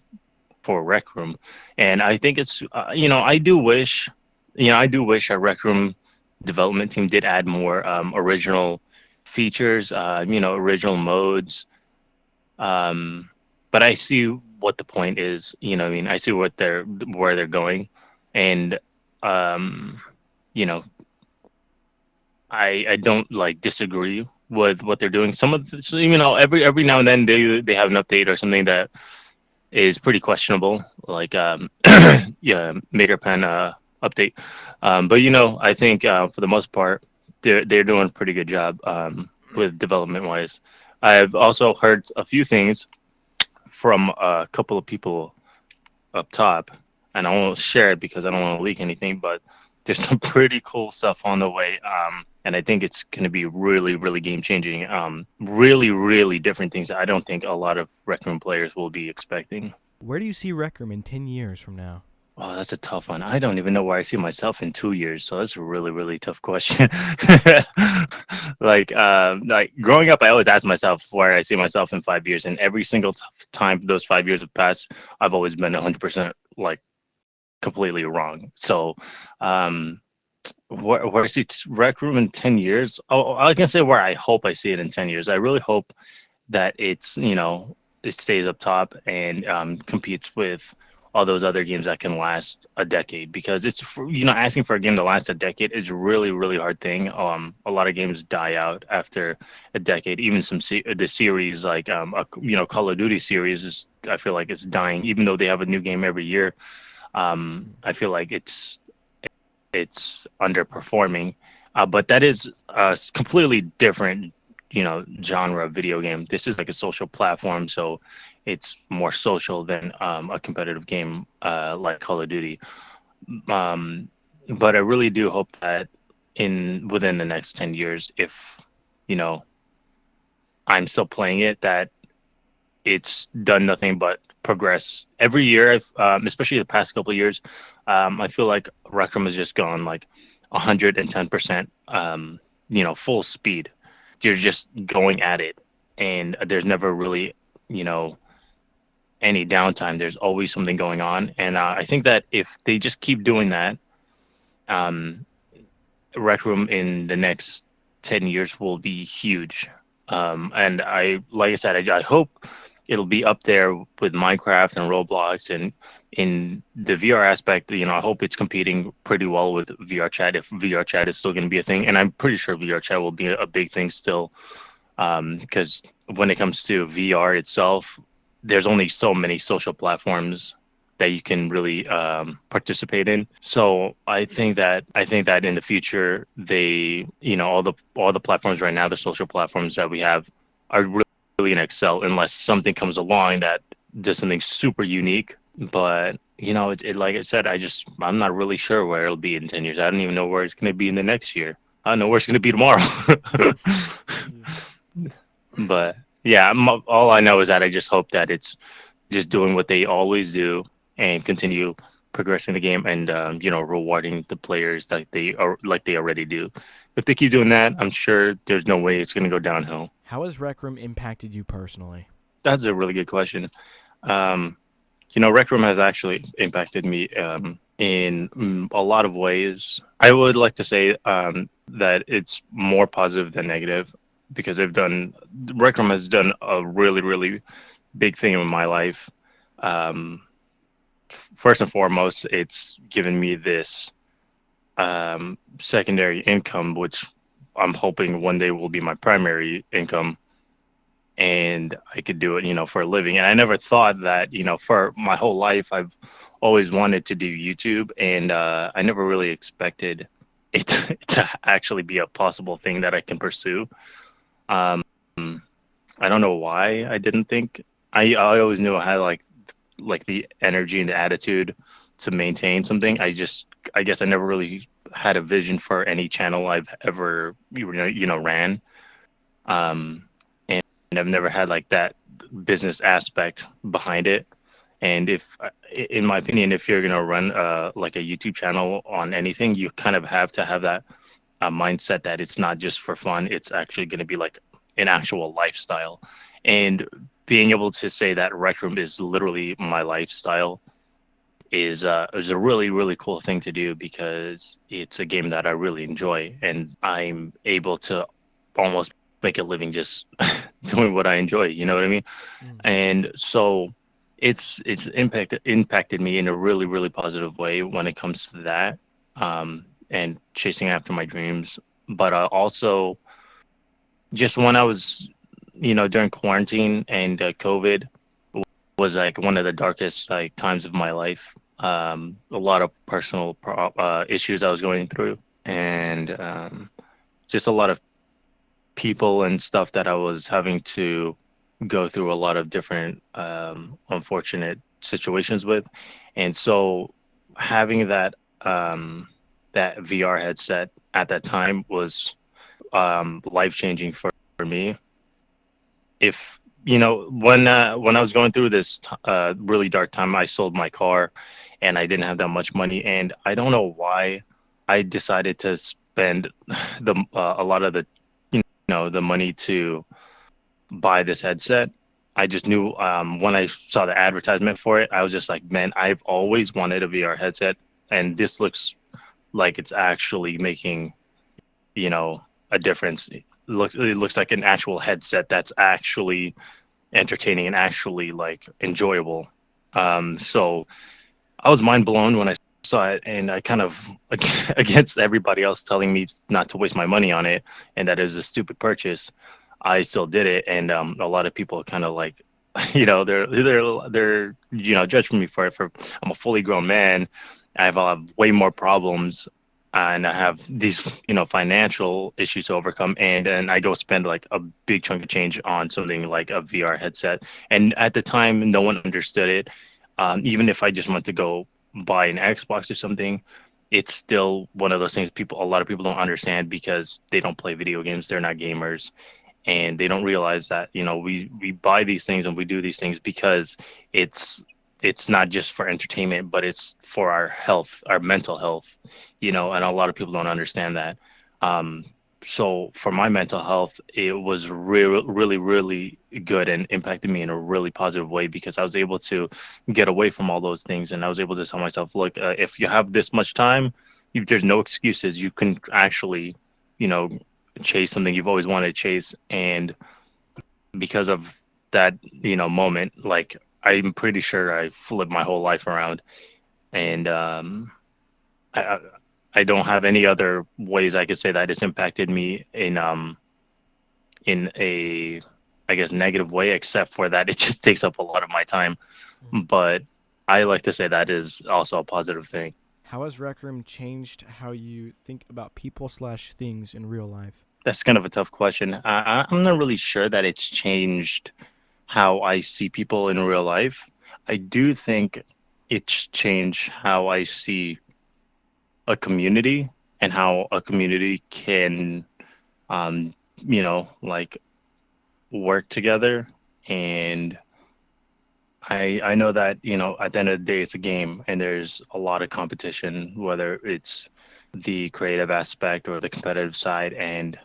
RecRoom. And I think it's I do wish our RecRoom development team did add more original features, original modes. But I see what the point is. I see where they're going, and you know, I don't like disagree with what they're doing. Some of the, so, every now and then they have an update or something that is pretty questionable, like yeah, Maker Pen update. But I think for the most part they're doing a pretty good job with development wise. I've also heard a few things from a couple of people up top, and I won't share it because I don't want to leak anything, but there's some pretty cool stuff on the way. And I think it's going to be really, really game changing. Really, really different things that I don't think a lot of RecRoom players will be expecting. Where do you see RecRoom in 10 years from now? Oh, that's a tough one. I don't even know where I see myself in 2 years. So that's a really, really tough question. like growing up, I always ask myself where I see myself in 5 years. And every single time those 5 years have passed, I've always been 100% like completely wrong. So, where I see RecRoom in 10 years? Oh, I can say where I hope I see it in 10 years. I really hope that it's, it stays up top and competes with all those other games that can last a decade, because it's asking for a game to last a decade is a really, really hard thing. A lot of games die out after a decade. Even the series like Call of Duty series is, I feel like it's dying, even though they have a new game every year. I feel like it's underperforming, but that is a completely different genre of video game. This is like a social platform, so it's more social than a competitive game like Call of Duty. But I really do hope that within the next 10 years, if I'm still playing it, that it's done nothing but progress every year. Especially the past couple of years, I feel like RecRoom has just gone like 110%, full speed. You're just going at it, and there's never really, any downtime. There's always something going on, and I think that if they just keep doing that, RecRoom in the next 10 years will be huge. And like I said, I hope it'll be up there with Minecraft and Roblox, and in the VR aspect, I hope it's competing pretty well with VR chat, if VR chat is still going to be a thing. And I'm pretty sure VR chat will be a big thing still, because when it comes to VR itself, there's only so many social platforms that you can really participate in. So I think that in the future, they, all the platforms right now, the social platforms that we have, are really going to excel unless something comes along that does something super unique. But like I said, I'm not really sure where it'll be in 10 years. I don't even know where it's going to be in the next year. I don't know where it's going to be tomorrow. But yeah, all I know is that I just hope that it's just doing what they always do and continue progressing the game and rewarding the players like they already do. If they keep doing that, I'm sure there's no way it's going to go downhill. How has RecRoom impacted you personally? That's a really good question. RecRoom has actually impacted me in a lot of ways. I would like to say that it's more positive than negative, because RecRoom has done a really, really big thing in my life. First and foremost, it's given me this secondary income, which I'm hoping one day will be my primary income, and I could do it, for a living. And I never thought that, for my whole life, I've always wanted to do YouTube, and I never really expected it to actually be a possible thing that I can pursue. Um, I don't know why I didn't think. I always knew I had like the energy and the attitude to maintain something. I guess I never really had a vision for any channel I've ever ran. Um, and I've never had like that business aspect behind it. And in my opinion, if you're gonna run like a YouTube channel on anything, you kind of have to have that mindset that it's not just for fun. It's actually gonna be like an actual lifestyle. And being able to say that RecRoom is literally my lifestyle is a really really cool thing to do, because it's a game that I really enjoy, and I'm able to almost make a living just doing what I enjoy. You know what I mean? Mm. And so it's impacted me in a really really positive way when it comes to that, and chasing after my dreams. But also just when I was, during quarantine and COVID was like one of the darkest like times of my life. A lot of personal issues I was going through, and just a lot of people and stuff that I was having to go through a lot of different unfortunate situations with. And so having that VR headset at that time was life changing for me. If when I was going through this really dark time, I sold my car, and I didn't have that much money, and I don't know why I decided to spend a lot of the money to buy this headset. I just knew when I saw the advertisement for it, I was just like, man, I've always wanted a VR headset, and this looks like it's actually making, a difference. It looks like an actual headset that's actually entertaining and actually like enjoyable. So I was mind blown when I saw it, and I kind of against everybody else telling me not to waste my money on it and that it was a stupid purchase, I still did it. And a lot of people kind of like, they're judging me for it. For I'm a fully grown man. I have way more problems, and I have these financial issues to overcome, and then I go spend like a big chunk of change on something like a VR headset. And at the time, no one understood it. Even if I just went to go buy an Xbox or something, it's still one of those things a lot of people don't understand, because they don't play video games, they're not gamers, and they don't realize that we buy these things and we do these things because it's not just for entertainment, but it's for our health, our mental health, and a lot of people don't understand that. So for my mental health, it was really, really, really good and impacted me in a really positive way, because I was able to get away from all those things. And I was able to tell myself, look, if you have this much time, there's no excuses. You can actually, chase something you've always wanted to chase. And because of that, moment, like, I'm pretty sure I flipped my whole life around. And I don't have any other ways I could say that it's impacted me in a, I guess, negative way, except for that it just takes up a lot of my time. But I like to say that is also a positive thing. How has RecRoom changed how you think about people/things in real life? That's kind of a tough question. I'm not really sure that it's changed how I see people in real life. I do think it's changed how I see a community and how a community can, like, work together. And I know that, at the end of the day, it's a game, and there's a lot of competition, whether it's the creative aspect or the competitive side. And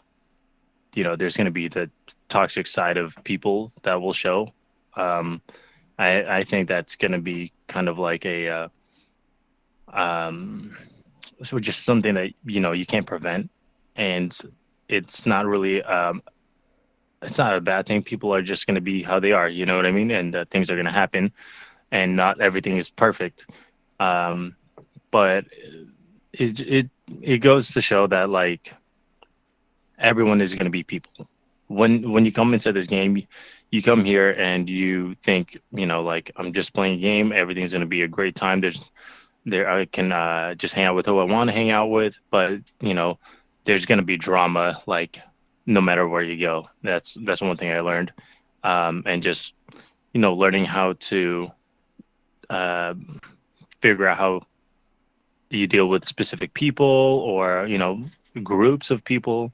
there's going to be the toxic side of people that will show. I think that's going to be kind of like a so just something that you can't prevent, and it's not really it's not a bad thing. People are just going to be how they are, you know what I mean? And things are going to happen, and not everything is perfect. But it goes to show that, like, everyone is going to be people. When you come into this game, you come here and you think, like, I'm just playing a game. Everything's going to be a great time. There's there I can just hang out with who I want to hang out with, but there's gonna be drama like no matter where you go. That's one thing I learned, and just learning how to uh, figure out how you deal with specific people or groups of people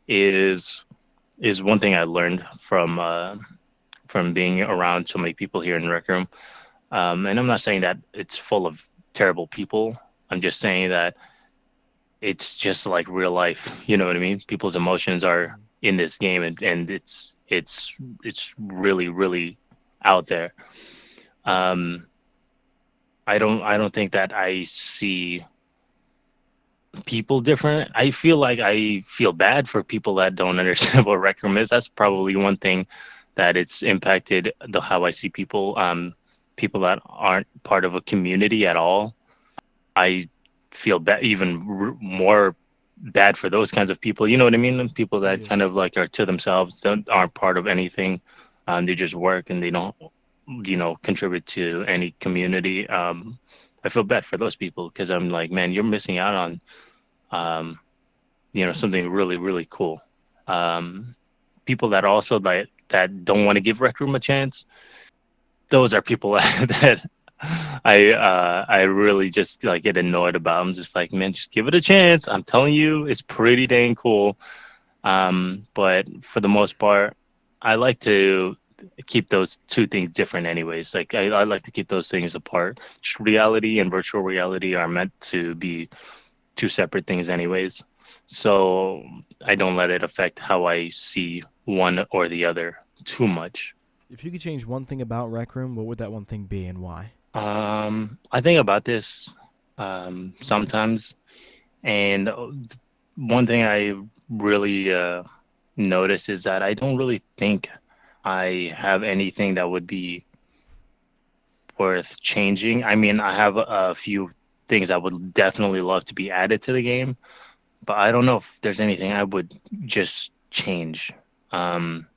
is one thing I learned from being around so many people here in Rec Room. And I'm not saying that it's full of terrible people. I'm just saying that it's just like real life. You know what I mean? People's emotions are in this game, and it's really really out there. Um, I don't think that I see people different. I feel like I feel bad for people that don't understand what Rec Room is. That's probably one thing that it's impacted the how I see people. People that aren't part of a community at all. I feel even more bad for those kinds of people. You know what I mean? People that Yeah. kind of like are to themselves, aren't part of anything. They just work and they don't, contribute to any community. I feel bad for those people because I'm like, man, you're missing out on, something really, really cool. People that also that don't want to give Rec Room a chance. Those are people that I really just like get annoyed about. I'm just like, man, just give it a chance. I'm telling you, it's pretty dang cool. But for the most part, I like to keep those two things different anyways. Like I like to keep those things apart. Just reality and virtual reality are meant to be two separate things anyways. So I don't let it affect how I see one or the other too much. If you could change one thing about Rec Room, what would that one thing be and why? I think about this sometimes, and one thing I really notice is that I don't really think I have anything that would be worth changing. I mean, I have a few things I would definitely love to be added to the game, but I don't know if there's anything I would just change. Um,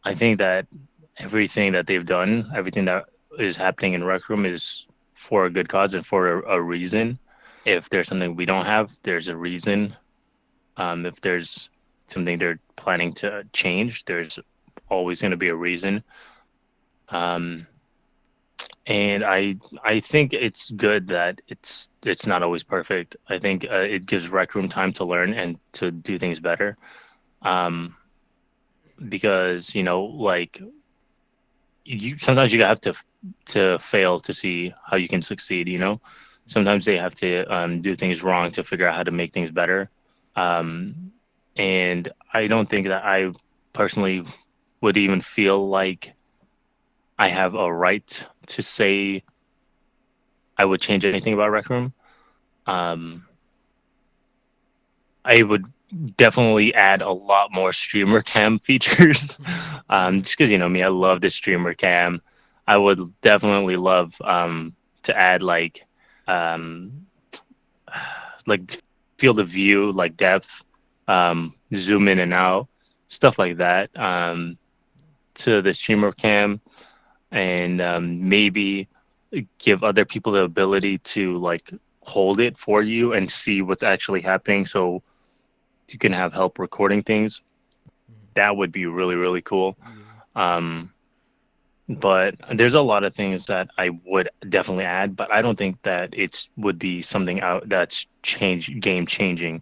I think that everything that they've done, everything that is happening in Rec Room is for a good cause and for a reason. If there's something we don't have, there's a reason. If there's something they're planning to change, there's always going to be a reason. Um, and I think it's good that it's not always perfect. I think it gives Rec Room time to learn and to do things better. Um, because like you sometimes you have to fail to see how you can succeed. Sometimes they have to do things wrong to figure out how to make things better. um, and I don't think that I personally would even feel like I have a right to say I would change anything about Rec Room. um, I would definitely add a lot more streamer cam features. Just because me, I love the streamer cam. I would definitely love to add um, like field of view, like depth, zoom in and out, stuff like that, to the streamer cam, and maybe give other people the ability to like hold it for you and see what's actually happening, so you can have help recording things. That would be really really cool. Um, but there's a lot of things that I would definitely add, but I don't think that it would be something out that's game changing.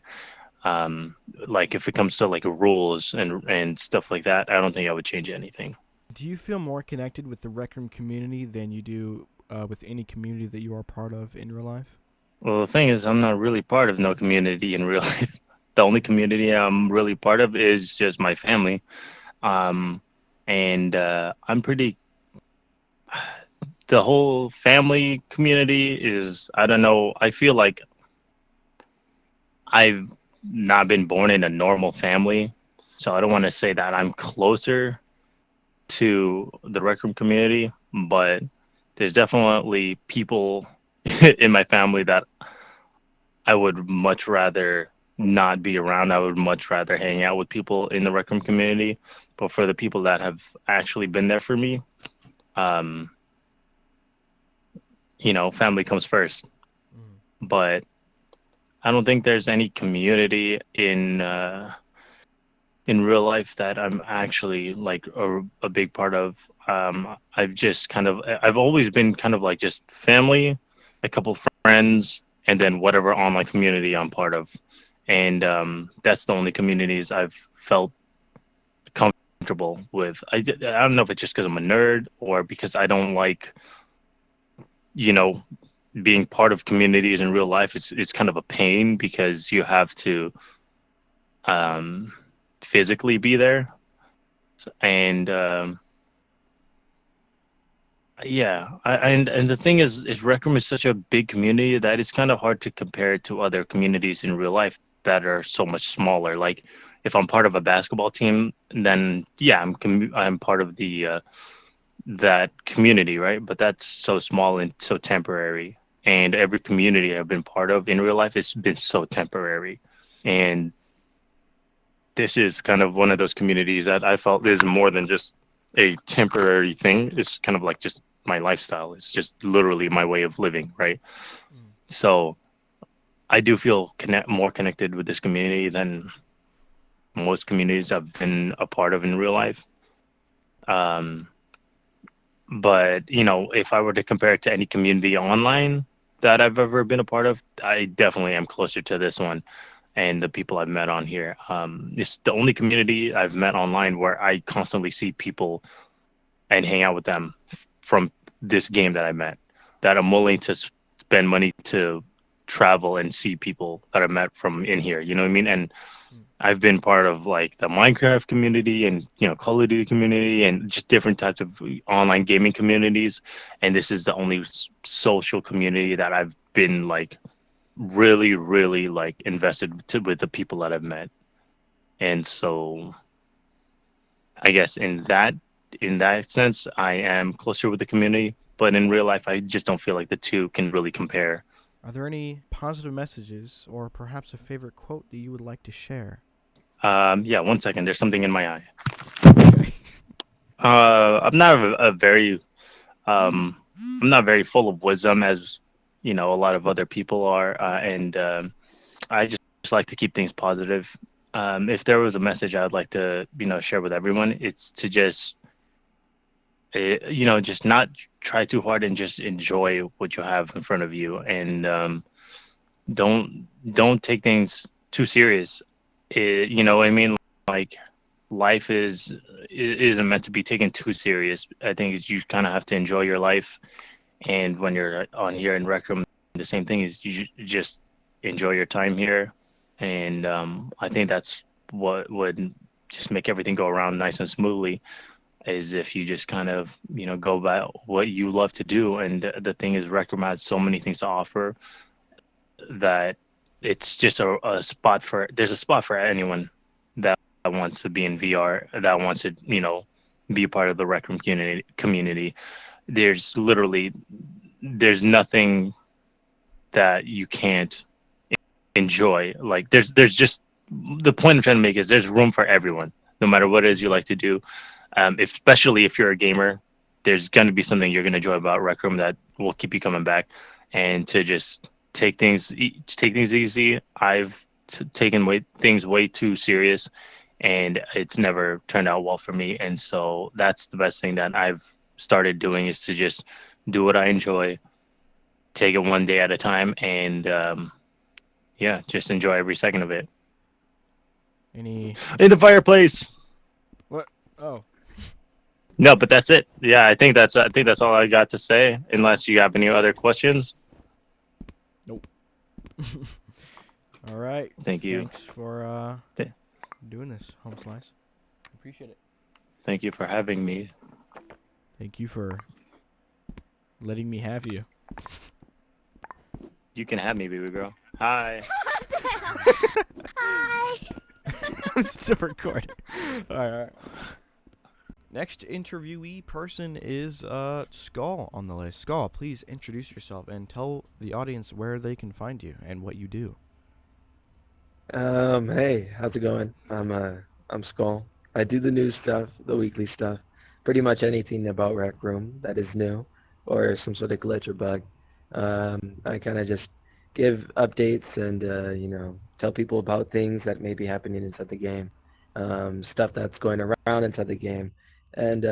Like if it comes to like rules and stuff like that, I don't think I would change anything. Do you feel more connected with the Rec Room community than you do with any community that you are part of in real life? Well, the thing is, I'm not really part of no community in real life. The only community I'm really part of is just my family. Um, and I'm pretty. The whole family community is, I don't know. I feel like I've not been born in a normal family, so I don't want to say that I'm closer to the Rec Room community, but there's definitely people in my family that I would much rather not be around. I would much rather hang out with people in the Rec Room community. But for the people that have actually been there for me, um, family comes first. Mm. But I don't think there's any community in real life that I'm actually like a big part of. I've always been kind of like just family, a couple friends, and then whatever online community I'm part of. And that's the only communities I've felt comfortable with. I don't know if it's just because I'm a nerd or because I don't like, you know, being part of communities in real life. It's kind of a pain because you have to um, physically be there. And yeah, and the thing is RecRoom is such a big community that it's kind of hard to compare it to other communities in real life that are so much smaller. Like if I'm part of a basketball team, then yeah, I'm part of the that community, right? But that's so small and so temporary. And every community I've been part of in real life has been so temporary. And this is kind of one of those communities that I felt is more than just a temporary thing. It's kind of like just my lifestyle. It's just literally my way of living, right? Mm. So I do feel more connected with this community than most communities I've been a part of in real life. Um, but if I were to compare it to any community online that I've ever been a part of, I definitely am closer to this one and the people I've met on here. It's the only community I've met online where I constantly see people and hang out with them from this game that I met, that I'm willing to spend money to travel and see people that I met from in here. You know what I mean? And Mm. I've been part of like the Minecraft community and Call of Duty community and just different types of online gaming communities. And this is the only social community that I've been like really, really like invested with the people that I've met. And so I guess in that sense, I am closer with the community. But in real life, I just don't feel like the two can really compare. Are there any positive messages or perhaps a favorite quote that you would like to share? Yeah, 1 second. There's something in my eye. Okay. I'm not I'm not very full of wisdom as a lot of other people are, and I just like to keep things positive. If there was a message I'd like to share with everyone, it's to just not try too hard and just enjoy what you have in front of you, and don't take things too serious. You know what I mean? Like life isn't meant to be taken too serious. I think you kind of have to enjoy your life. And when you're on here in Rec Room, the same thing is just enjoy your time here. And I think that's what would just make everything go around nice and smoothly, is if you just kind of go about what you love to do. And the thing is, Rec Room has so many things to offer that it's just a spot for there's a spot for anyone that wants to be in VR, that wants to be part of the Rec Room community. There's nothing that you can't enjoy. Like there's just the point I'm trying to make is there's room for everyone, no matter what it is you like to do. Especially if you're a gamer, there's going to be something you're going to enjoy about Rec Room that will keep you coming back. And to just take things easy. I've taken things way too serious, and it's never turned out well for me. And so that's the best thing that I've started doing, is to just do what I enjoy, take it one day at a time, and yeah, just enjoy every second of it. Any In the fireplace. what? Oh, No, but that's it. Yeah, I think that's all I got to say. Unless you have any other questions. nope. All right. Thank you. Thanks for Th- doing this, Home Slice. Appreciate it. Thank you for having me. Thank you for letting me have you. You can have me, baby girl. Hi. Hi. I'm still recording. All right. Next interviewee person is Skull on the list. Skull, please introduce yourself and tell the audience where they can find you and what you do. Hey, how's it going? I'm Skull. I do the news stuff, the weekly stuff, pretty much anything about Rec Room that is new or some sort of glitch or bug. I kind of just give updates and, tell people about things that may be happening inside the game, stuff that's going around inside the game, and,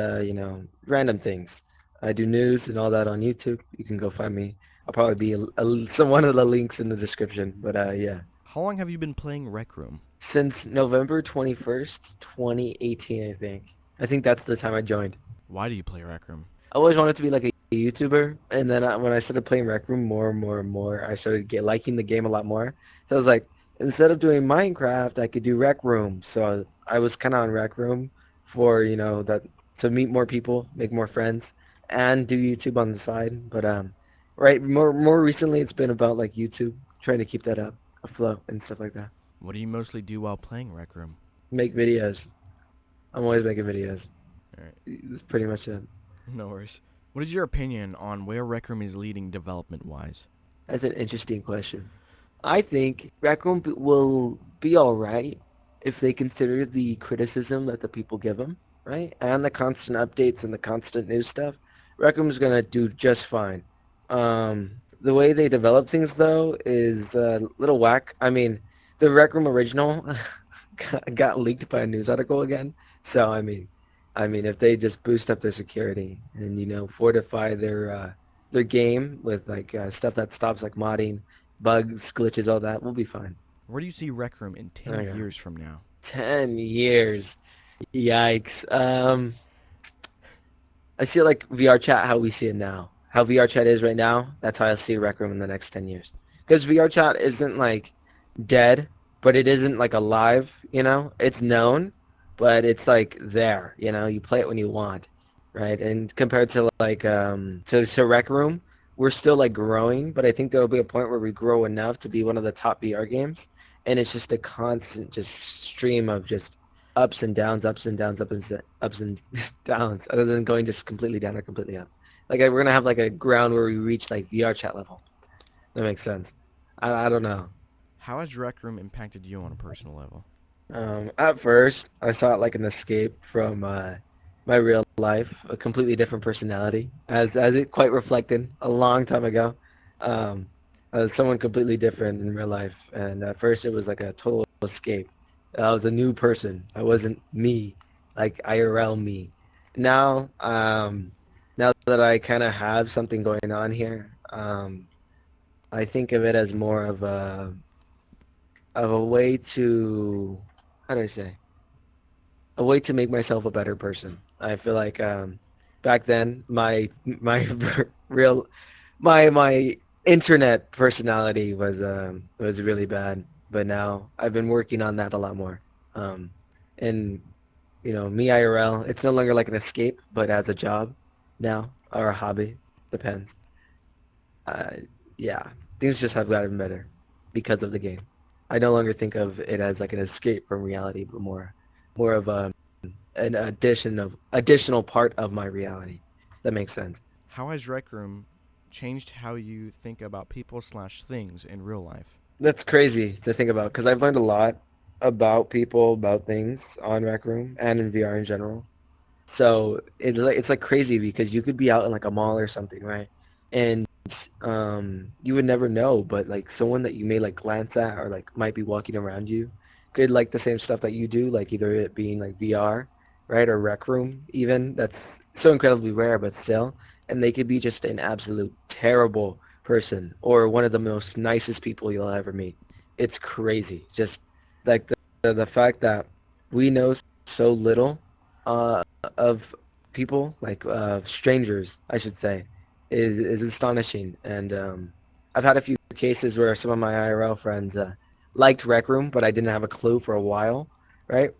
random things. I do news and all that on YouTube. You can go find me. I'll probably be one of the links in the description, but yeah. How long have you been playing Rec Room? Since November 21st, 2018, I think. I think that's the time I joined. Why do you play Rec Room? I always wanted to be like a YouTuber, and then when I started playing Rec Room more and more and more, I started liking the game a lot more. So I was like, instead of doing Minecraft, I could do Rec Room. So I was kind of on Rec Room for, that to meet more people, make more friends, and do YouTube on the side. But right, more recently, it's been about like YouTube, trying to keep that up afloat and stuff like that. What do you mostly do while playing Rec Room? Make videos. I'm always making videos. Alright. That's pretty much it. No worries. What is your opinion on where Rec Room is leading development-wise? That's an interesting question. I think Rec Room will be alright if they consider the criticism that the people give them, right? And the constant updates and the constant new stuff. Rec Room is going to do just fine. The way they develop things, though, is a little whack. I mean, the Rec Room original got leaked by a news article again. So, I mean, if they just boost up their security and, fortify their game with, like, stuff that stops, like, modding, bugs, glitches, all that, we'll be fine. Where do you see Rec Room in 10 years from now? 10 years. Yikes. I see, like, VR chat how we see it now. How VR chat is right now, that's how I see Rec Room in the next 10 years. Because VR chat isn't, like, dead, but it isn't, like, alive, It's known, but it's, like, there, You play it when you want, right? And compared to, like, to Rec Room, we're still, like, growing, but I think there will be a point where we grow enough to be one of the top VR games, and it's just a constant just stream of just ups and downs, ups and downs, ups and downs, other than going just completely down or completely up. Like, we're going to have, like, a ground where we reach, like, VR chat level. That makes sense. I don't know. How has Rec Room impacted you on a personal level? At first, I saw it like an escape from my real life, a completely different personality, as it quite reflected a long time ago. I was someone completely different in real life, and at first it was like a total escape. I was a new person. I wasn't me, like IRL me. Now, now that I kind of have something going on here, I think of it as more of a way to, how do I say, a way to make myself a better person. I feel like back then my real my internet personality was really bad, but now I've been working on that a lot more. And me IRL, it's no longer like an escape, but as a job now or a hobby, depends. Yeah, things just have gotten better because of the game. I no longer think of it as like an escape from reality, but more of an additional part of my reality. That makes sense. How has Rec Room changed how you think about people/things in real life? That's crazy to think about because I've learned a lot about people, about things on Rec Room and in VR in general. So it's like crazy because you could be out in like a mall or something, right? And you would never know, but like someone that you may like glance at or like might be walking around you could like the same stuff that you do, like either it being like VR, right, or Rec Room even. That's so incredibly rare, but still. And they could be just an absolute terrible person or one of the most nicest people you'll ever meet. It's crazy. Just like the fact that we know so little of people, like strangers, I should say, is astonishing. And I've had a few cases where some of my IRL friends liked Rec Room, but I didn't have a clue for a while, right?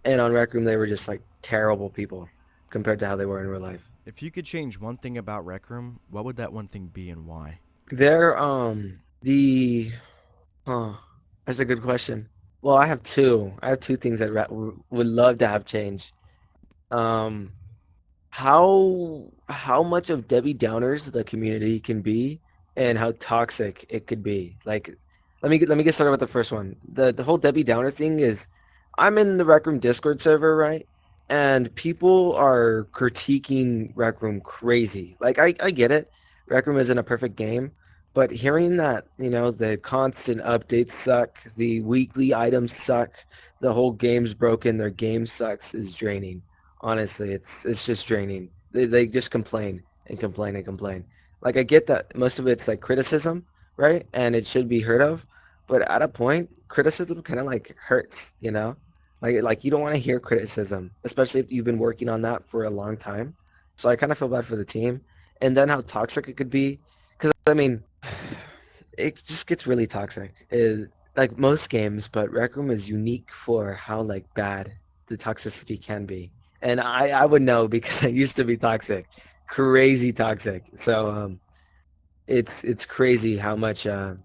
And on Rec Room, they were just like terrible people compared to how they were in real life. If you could change one thing about Rec Room, what would that one thing be and why? That's a good question. Well, I have two. I have two things that would love to have changed. How much of Debbie Downers the community can be, and how toxic it could be. Like, let me get started with the first one. The whole Debbie Downer thing is, I'm in the Rec Room Discord server, right? And people are critiquing Rec Room crazy. Like, I get it. Rec Room isn't a perfect game, But hearing that, the constant updates suck, the weekly items suck, the whole game's broken, their game sucks is draining. Honestly, it's just draining. They just complain and complain and complain. Like, I get that most of it's like criticism, right? And it should be heard of. But at a point, criticism kind of like hurts, Like you don't want to hear criticism, especially if you've been working on that for a long time. So I kind of feel bad for the team. And then how toxic it could be. Because, I mean, it just gets really toxic. Like most games, but RecRoom is unique for how like bad the toxicity can be. And I would know because I used to be toxic, crazy toxic. So it's crazy how much how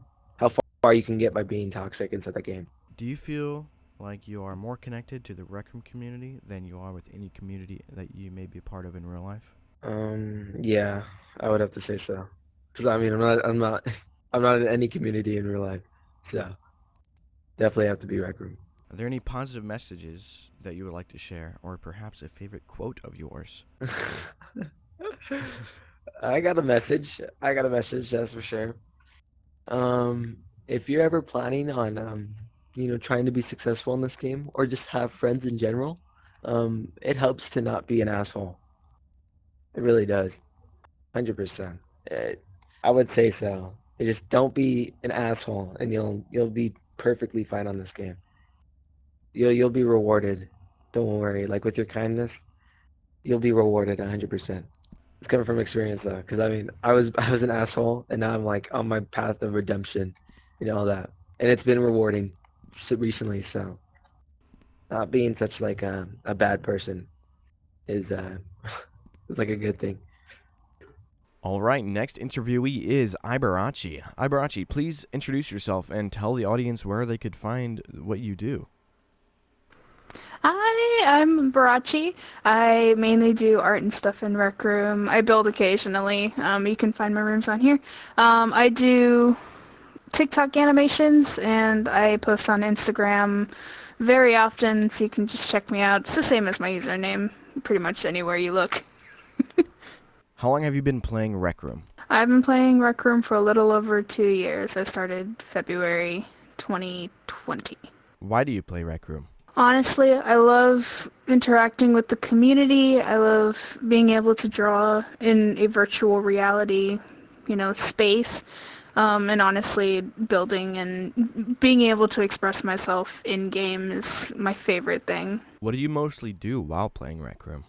far you can get by being toxic inside the game. Do you feel like you are more connected to the RecRoom community than you are with any community that you may be a part of in real life? Yeah, I would have to say so. Because I mean, I'm not in any community in real life, so definitely have to be RecRoom. Are there any positive messages that you would like to share, or perhaps a favorite quote of yours? I got a message. That's for sure. If you're ever planning on, trying to be successful in this game, or just have friends in general, it helps to not be an asshole. It really does. 100%. I would say so. Just don't be an asshole, and you'll be perfectly fine on this game. You'll be rewarded. Don't worry. Like with your kindness, you'll be rewarded 100%. It's coming from experience though, because I mean, I was an asshole, and now I'm like on my path of redemption, all that, and it's been rewarding recently. So, not being such like a bad person is is like a good thing. All right, next interviewee is iiBurachi. iiBurachi, please introduce yourself and tell the audience where they could find what you do. Hi, I'm iiBurachi. I mainly do art and stuff in RecRoom. I build occasionally. You can find my rooms on here. I do TikTok animations, and I post on Instagram very often, so you can just check me out. It's the same as my username, pretty much anywhere you look. How long have you been playing RecRoom? I've been playing RecRoom for a little over 2 years. I started February 2020. Why do you play RecRoom? Honestly, I love interacting with the community. I love being able to draw in a virtual reality, space. And honestly, building and being able to express myself in-game is my favorite thing. What do you mostly do while playing RecRoom?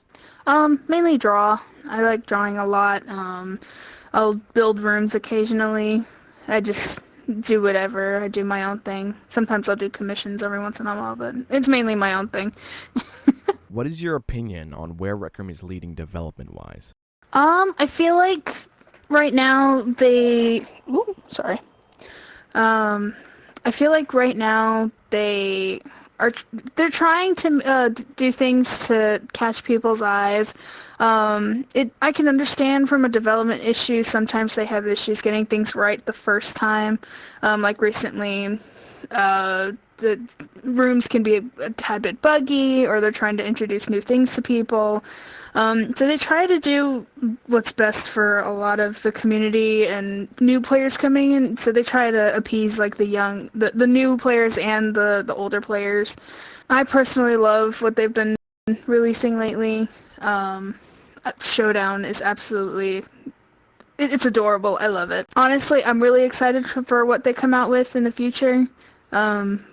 Mainly draw. I like drawing a lot. I'll build rooms occasionally. I just do whatever. I do my own thing. Sometimes I'll do commissions every once in a while, but it's mainly my own thing. What is your opinion on where RecRoom is leading development-wise? I feel like right now I feel like right now they're trying to do things to catch people's eyes. I can understand from a development issue, sometimes they have issues getting things right the first time. Like recently, the rooms can be a tad bit buggy, or they're trying to introduce new things to people. So they try to do what's best for a lot of the community and new players coming in. So they try to appease like the new players and the older players. I personally love what they've been releasing lately. Showdown is absolutely, it's adorable. I love it. Honestly, I'm really excited for what they come out with in the future. I'm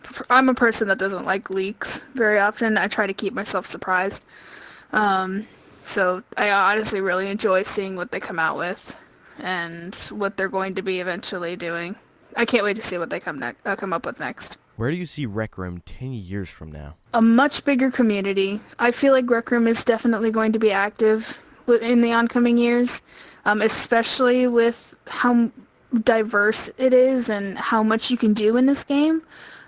a person that doesn't like leaks very often. I try to keep myself surprised. So I honestly really enjoy seeing what they come out with and what they're going to be eventually doing. I can't wait to see what they come up with next. Where do you see RecRoom 10 years from now? A much bigger community. I feel like RecRoom is definitely going to be active in the oncoming years, especially with how diverse it is and how much you can do in this game.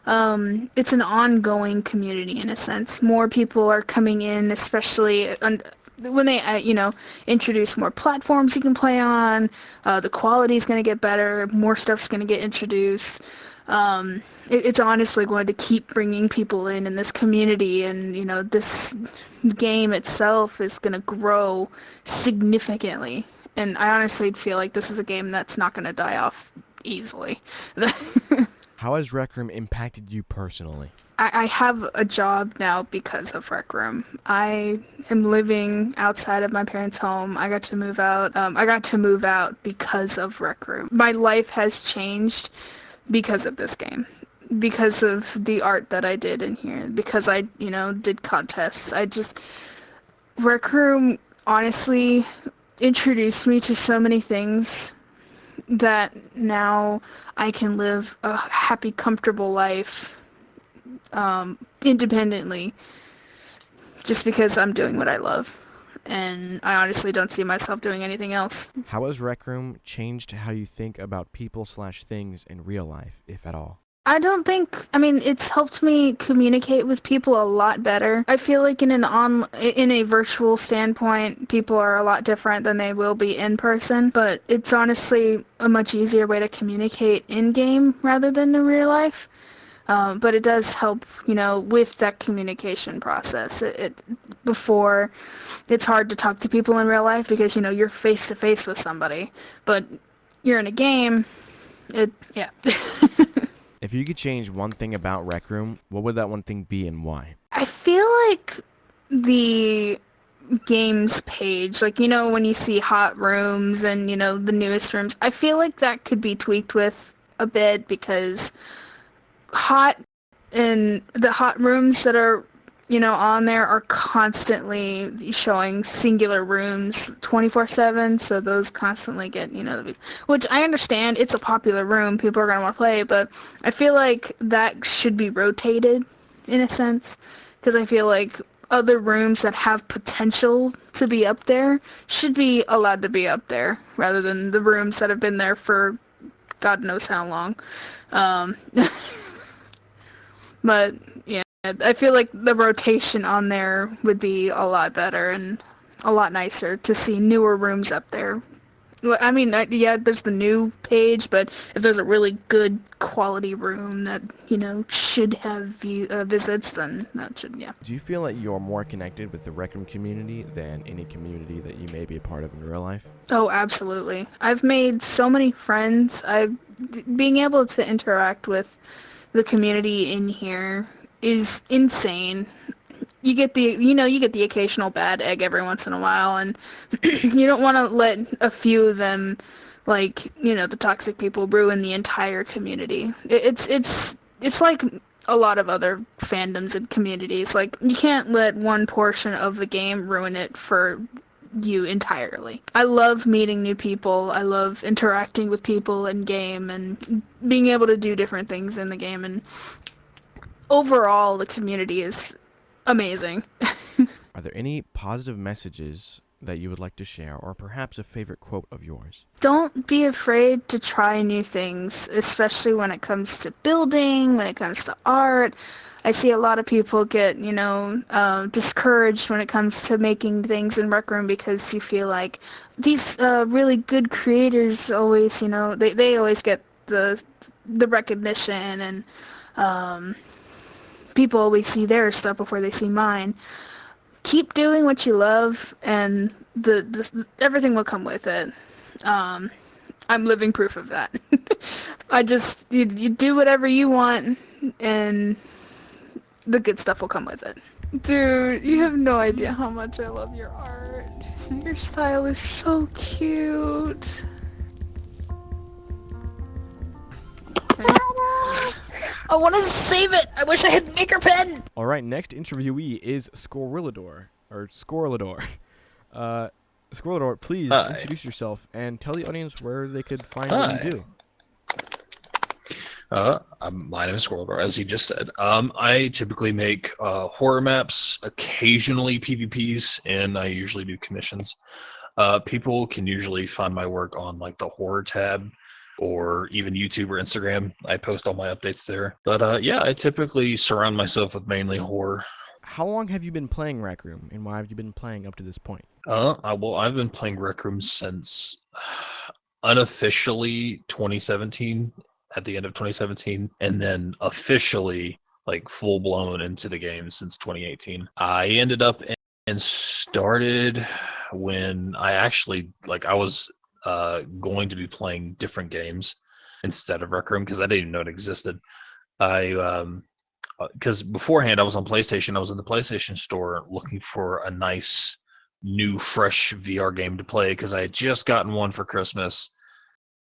It's an ongoing community in a sense. More people are coming in, especially when they, introduce more platforms you can play on. The quality is going to get better. More stuff's going to get introduced. It's honestly going to keep bringing people in this community, and this game itself is going to grow significantly. And I honestly feel like this is a game that's not going to die off easily. How has RecRoom impacted you personally? I have a job now because of RecRoom. I am living outside of my parents' home. I got to move out. I got to move out because of RecRoom. My life has changed because of this game. Because of the art that I did in here. Because I, did contests. RecRoom honestly introduced me to so many things that now I can live a happy, comfortable life independently just because I'm doing what I love. And I honestly don't see myself doing anything else. How has RecRoom changed how you think about people/things in real life, if at all? It's helped me communicate with people a lot better. I feel like in a virtual standpoint, people are a lot different than they will be in person, but it's honestly a much easier way to communicate in-game rather than in real life. But it does help, with that communication process. Before, it's hard to talk to people in real life because, you're face-to-face with somebody. But you're in a game, yeah. If you could change one thing about RecRoom, what would that one thing be and why? I feel like the games page, when you see hot rooms and, the newest rooms, I feel like that could be tweaked with a bit because the hot rooms that are, on there are constantly showing singular rooms 24/7, so those constantly get, which I understand it's a popular room, people are going to want to play, but I feel like that should be rotated in a sense, because I feel like other rooms that have potential to be up there should be allowed to be up there, rather than the rooms that have been there for God knows how long. But, yeah, I feel like the rotation on there would be a lot better and a lot nicer to see newer rooms up there. There's the new page, but if there's a really good quality room that, should have visits, then that should, yeah. Do you feel that you're more connected with the RecRoom community than any community that you may be a part of in real life? Oh, absolutely. I've made so many friends. Being able to interact with the community in here is insane. You get the occasional bad egg every once in a while, and you don't want to let a few of them, the toxic people, ruin the entire community. It's like a lot of other fandoms and communities. You can't let one portion of the game ruin it for you entirely. I love meeting new people. I love interacting with people in game and being able to do different things in the game, and overall the community is amazing. Are there any positive messages that you would like to share, or perhaps a favorite quote of yours? Don't be afraid to try new things, especially when it comes to building, when it comes to art. I see a lot of people get, discouraged when it comes to making things in RecRoom because you feel like these really good creators always, they always get the recognition, and people always see their stuff before they see mine. Keep doing what you love, and everything will come with it. I'm living proof of that. You do whatever you want, and the good stuff will come with it. Dude, you have no idea how much I love your art. Your style is so cute. I want to save it. I wish I had Maker Pen. All right, next interviewee is Squirrelador. Squirrelador, please introduce yourself and tell the audience where they could find what you do. My name is Squirrelador, as he just said. I typically make horror maps, occasionally PvPs, and I usually do commissions. People can usually find my work on the horror tab, or even YouTube or Instagram. I post all my updates there. But I typically surround myself with mainly horror. How long have you been playing RecRoom, and why have you been playing up to this point? I've been playing RecRoom since unofficially 2017, at the end of 2017, and then officially full blown into the game since 2018. I ended up and started when I actually I was going to be playing different games, instead of RecRoom because I didn't even know it existed. Because beforehand I was on PlayStation. I was in the PlayStation store looking for a nice, new, fresh VR game to play because I had just gotten one for Christmas.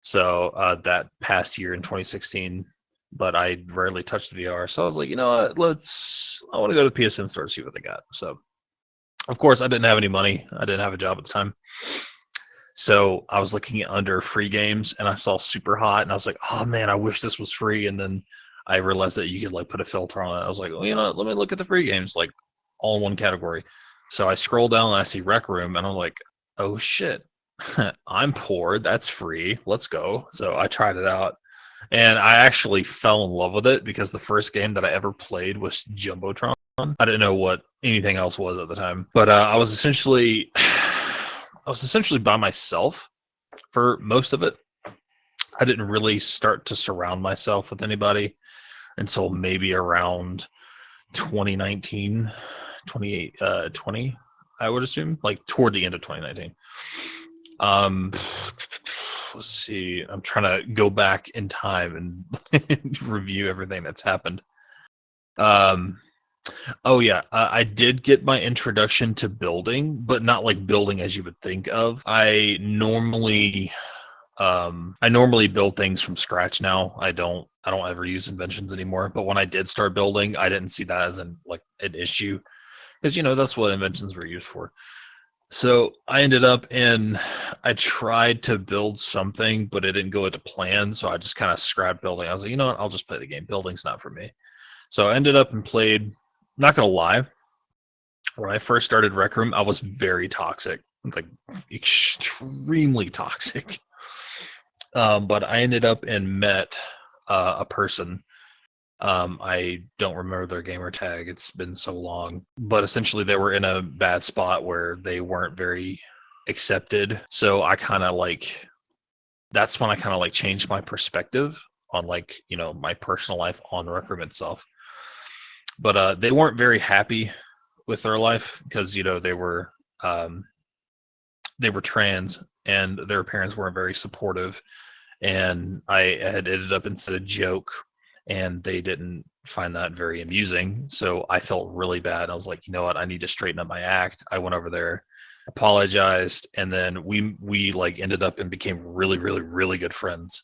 So that past year in 2016, but I rarely touched VR. So I was like, you know what, I want to go to the PSN store to see what they got. So, of course, I didn't have any money. I didn't have a job at the time. So I was looking at under free games, and I saw Super Hot, and I was like, oh man, I wish this was free. And then I realized that you could like put a filter on it. I was like, well, you know, let me look at the free games, like all in one category. So I scroll down and I see RecRoom, and I'm like, oh shit, I'm poor. That's free. Let's go. So I tried it out, and I actually fell in love with it because the first game that I ever played was Jumbotron. I didn't know what anything else was at the time, but I was essentially by myself for most of it. I didn't really start to surround myself with anybody until maybe around 2019, 20, I would assume, like toward the end of 2019. Let's see. I'm trying to go back in time and review everything that's happened. Oh yeah, I did get my introduction to building, but not like building as you would think of. I normally build things from scratch now. I don't ever use inventions anymore. But when I did start building, I didn't see that as an issue, because that's what inventions were used for. So I ended up I tried to build something, but it didn't go into plan. So I just kind of scrapped building. I was like, you know what? I'll just play the game. Building's not for me. So I ended up and played. Not gonna lie, when I first started RecRoom, I was very toxic, like extremely toxic. But I ended up and met a person. I don't remember their gamer tag. It's been so long. But essentially, they were in a bad spot where they weren't very accepted. So that's when I kind of changed my perspective on my personal life on RecRoom itself. But they weren't very happy with their life because they were trans and their parents weren't very supportive, and I had ended up instead a joke, and they didn't find that very amusing. So I felt really bad. I was like, you know what, I need to straighten up my act. I went over there, apologized, and then we ended up and became really, really, really good friends.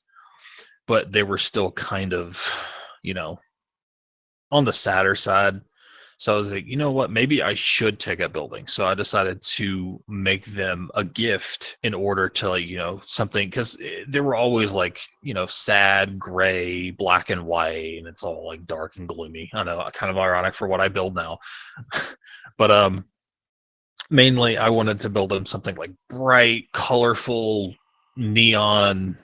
But they were still kind of on the sadder side. So I was like, you know what, maybe I should take up building. So I decided to make them a gift in order to something, because they were always sad, gray, black and white, and it's all dark and gloomy. I know, kind of ironic for what I build now. But mainly I wanted to build them something bright, colorful, neon.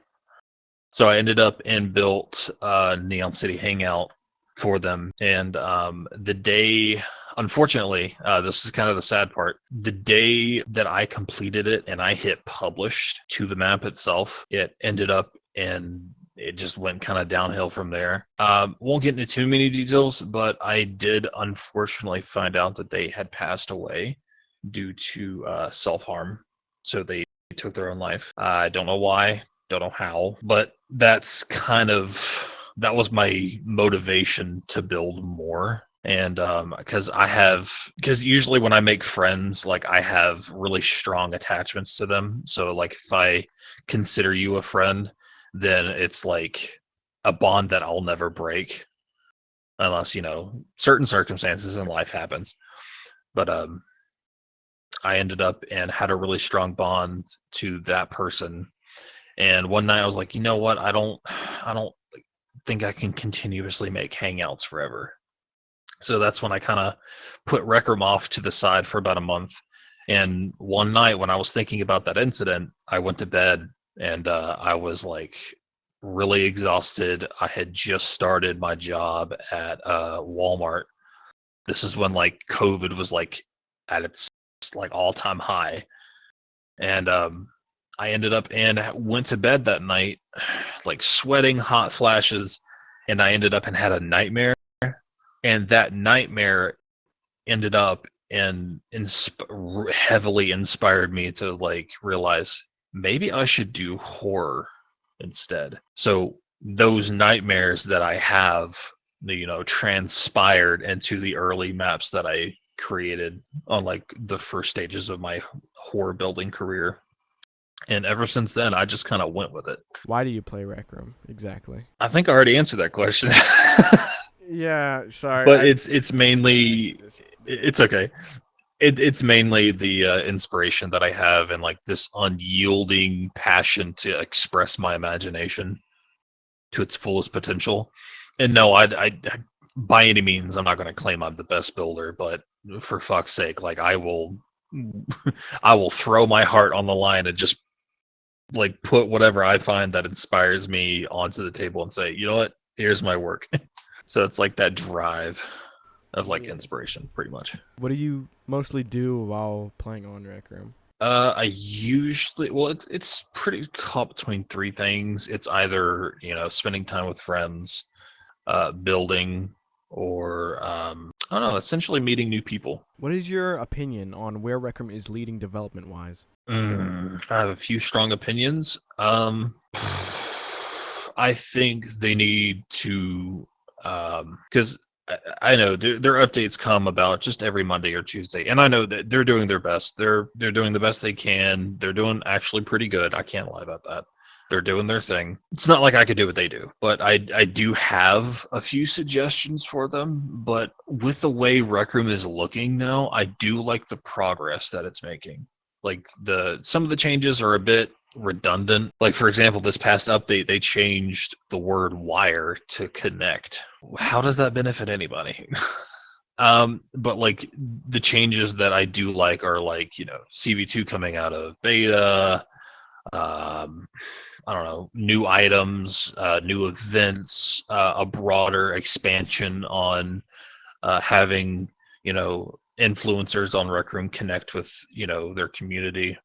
So I ended up and built Neon City Hangout for them. And the day, unfortunately, this is kind of the sad part, the day that I completed it and I hit published to the map itself, it ended up and it just went kind of downhill from there. Won't get into too many details, but I did unfortunately find out that they had passed away due to self-harm. So they took their own life. I don't know why, don't know how, but that was my motivation to build more. And because usually when I make friends, I have really strong attachments to them. So if I consider you a friend, then it's a bond that I'll never break unless certain circumstances in life happens. But I ended up and had a really strong bond to that person. And one night I was like, you know what, I don't think I can continuously make hangouts forever. So that's when I kind of put RecRoom off to the side for about a month. And one night when I was thinking about that incident, I went to bed and I was really exhausted. I had just started my job at Walmart. This is when COVID was at its all-time high. And I ended up and went to bed that night, sweating, hot flashes, and I ended up and had a nightmare. And that nightmare ended up and heavily inspired me to realize maybe I should do horror instead. So those nightmares that I have, transpired into the early maps that I created on like the first stages of my horror building career. And ever since then, I just kind of went with it. Why do you play RecRoom exactly? I think I already answered that question. Yeah, sorry. But it's mainly, it's okay. It's mainly the inspiration that I have and like this unyielding passion to express my imagination to its fullest potential. And no, I by any means, I'm not going to claim I'm the best builder, but for fuck's sake, like I will throw my heart on the line and just like put whatever I find that inspires me onto the table and say, you know what, here's my work. So it's like that drive of like inspiration, pretty much. What do you mostly do while playing on RecRoom? I usually, well, it's pretty caught between three things. It's either, spending time with friends, building, or, I don't know, essentially meeting new people. What is your opinion on where RecRoom is leading development-wise? I have a few strong opinions. I think they need to, because I know their updates come about just every Monday or Tuesday, and I know that they're doing their best. They're doing the best they can. They're doing actually pretty good. I can't lie about that. They're doing their thing. It's not like I could do what they do, but I do have a few suggestions for them. But with the way RecRoom is looking now, I do like the progress that it's making. Like some of the changes are a bit redundant. Like for example, this past update, they changed the word wire to connect. How does that benefit anybody? But like the changes that I do like are like, CV2 coming out of beta, I don't know, new items, new events, a broader expansion on having, influencers on RecRoom connect with, their community.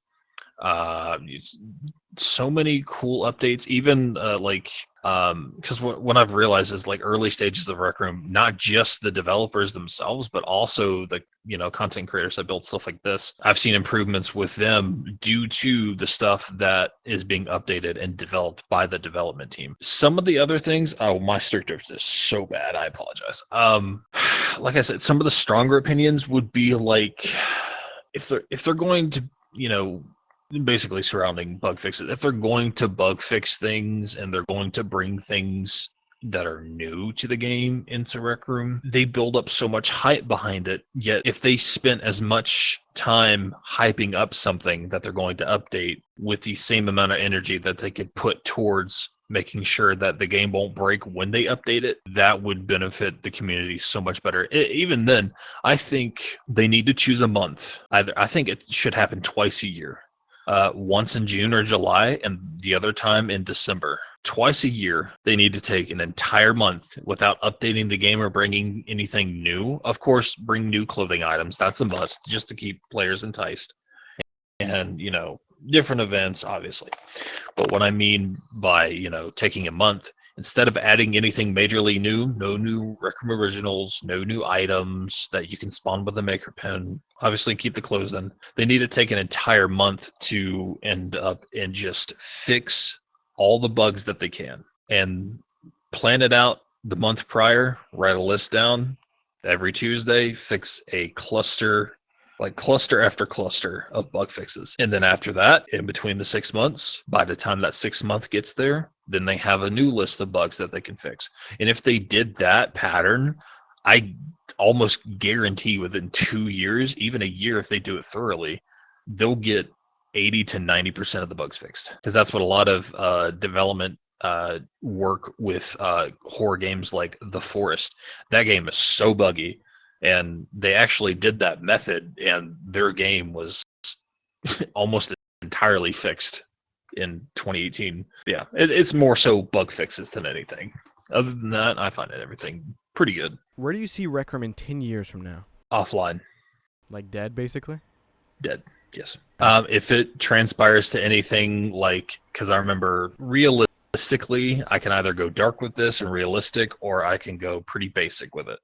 So many cool updates, even because what I've realized is like early stages of RecRoom, not just the developers themselves, but also the content creators that build stuff like this. I've seen improvements with them due to the stuff that is being updated and developed by the development team. Some of the other things, my stick drift is so bad, I apologize. Like I said, some of the stronger opinions would be like if they're going to, basically surrounding bug fixes. If they're going to bug fix things and they're going to bring things that are new to the game into RecRoom, they build up so much hype behind it. Yet if they spent as much time hyping up something that they're going to update with the same amount of energy that they could put towards making sure that the game won't break when they update it, that would benefit the community so much better. Even then, I think they need to choose a month. I think it should happen twice a year. Once in June or July, and the other time in December. Twice a year, they need to take an entire month without updating the game or bringing anything new. Of course, bring new clothing items. That's a must, just to keep players enticed. And, different events, obviously. But what I mean by, taking a month, instead of adding anything majorly new, no new RecRoom originals, no new items that you can spawn with a maker pen, obviously keep the clothes in. They need to take an entire month to end up and just fix all the bugs that they can and plan it out the month prior, write a list down every Tuesday, fix a cluster after cluster of bug fixes. And then after that, in between the 6 months, by the time that 6 month gets there, then they have a new list of bugs that they can fix. And if they did that pattern, I almost guarantee within 2 years, even a year if they do it thoroughly, they'll get 80 to 90% of the bugs fixed. Because that's what a lot of development work with horror games like The Forest. That game is so buggy. And they actually did that method, and their game was almost entirely fixed in 2018. Yeah, it's more so bug fixes than anything. Other than that, I find everything pretty good. Where do you see RecRoom in 10 years from now? Offline. Like dead, basically? Dead, yes. If it transpires to anything like, because I remember realistically, I can either go dark with this and realistic, or I can go pretty basic with it.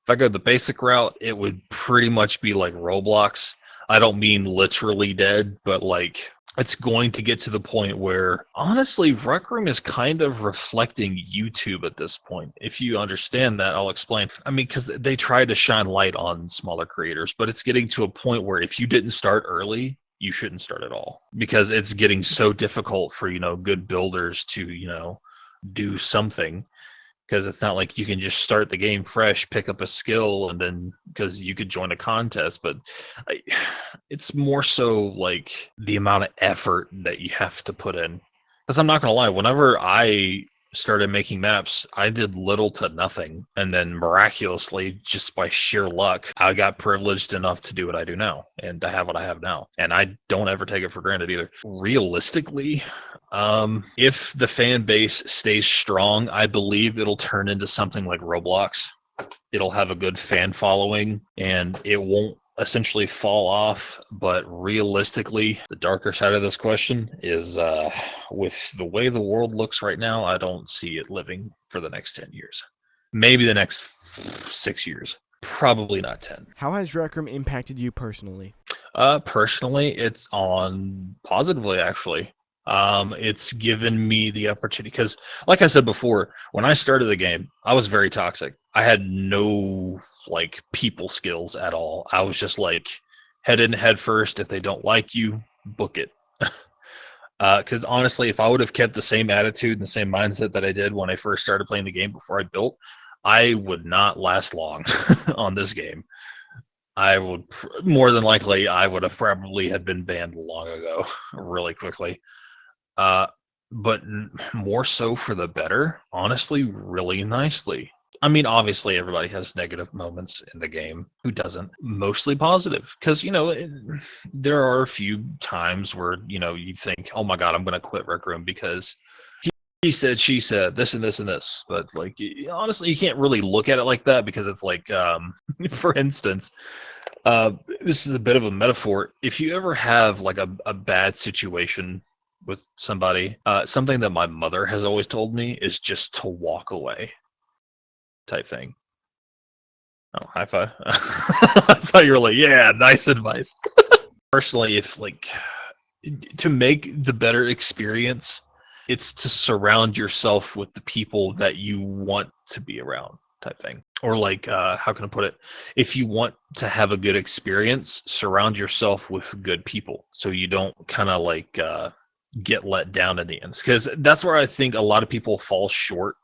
If I go the basic route, it would pretty much be like Roblox. I don't mean literally dead, but like it's going to get to the point where, honestly, RecRoom is kind of reflecting YouTube at this point. If you understand that, I'll explain. I mean, because they try to shine light on smaller creators, but it's getting to a point where if you didn't start early, you shouldn't start at all, because it's getting so difficult for, good builders to, do something. Because it's not like you can just start the game fresh, pick up a skill, and then, because you could join a contest, but it's more so like the amount of effort that you have to put in. Because I'm not going to lie, whenever I started making maps, I did little to nothing. And then miraculously, just by sheer luck, I got privileged enough to do what I do now and to have what I have now. And I don't ever take it for granted either. Realistically, if the fan base stays strong, I believe it'll turn into something like Roblox. It'll have a good fan following and it won't essentially fall off. But realistically, the darker side of this question is with the way the world looks right now, I don't see it living for the next 10 years. Maybe the next 6 years. Probably not 10. How has RecRoom impacted you personally? Personally, it's on positively, actually. It's given me the opportunity, because like I said before, when I started the game, I was very toxic. I had no people skills at all. I was just head in head first. If they don't like you, book it. Because honestly, if I would have kept the same attitude and the same mindset that I did when I first started playing the game before I built, I would not last long on this game. I would more than likely, I would have probably had been banned long ago, really quickly. But more so for the better, honestly, really nicely. I mean, obviously, everybody has negative moments in the game. Who doesn't? Mostly positive. Because, there are a few times where, you think, oh my God, I'm going to quit RecRoom because he said, she said, this and this and this. But, honestly, you can't really look at it like that, because it's for instance, this is a bit of a metaphor. If you ever have, a bad situation with somebody, something that my mother has always told me is just to walk away, type thing. Oh, high five. I thought you were like, yeah, nice advice. Personally, if to make the better experience, it's to surround yourself with the people that you want to be around, type thing. Or how can I put it? If you want to have a good experience, surround yourself with good people, so you don't kind of get let down in the end. Because that's where I think a lot of people fall short,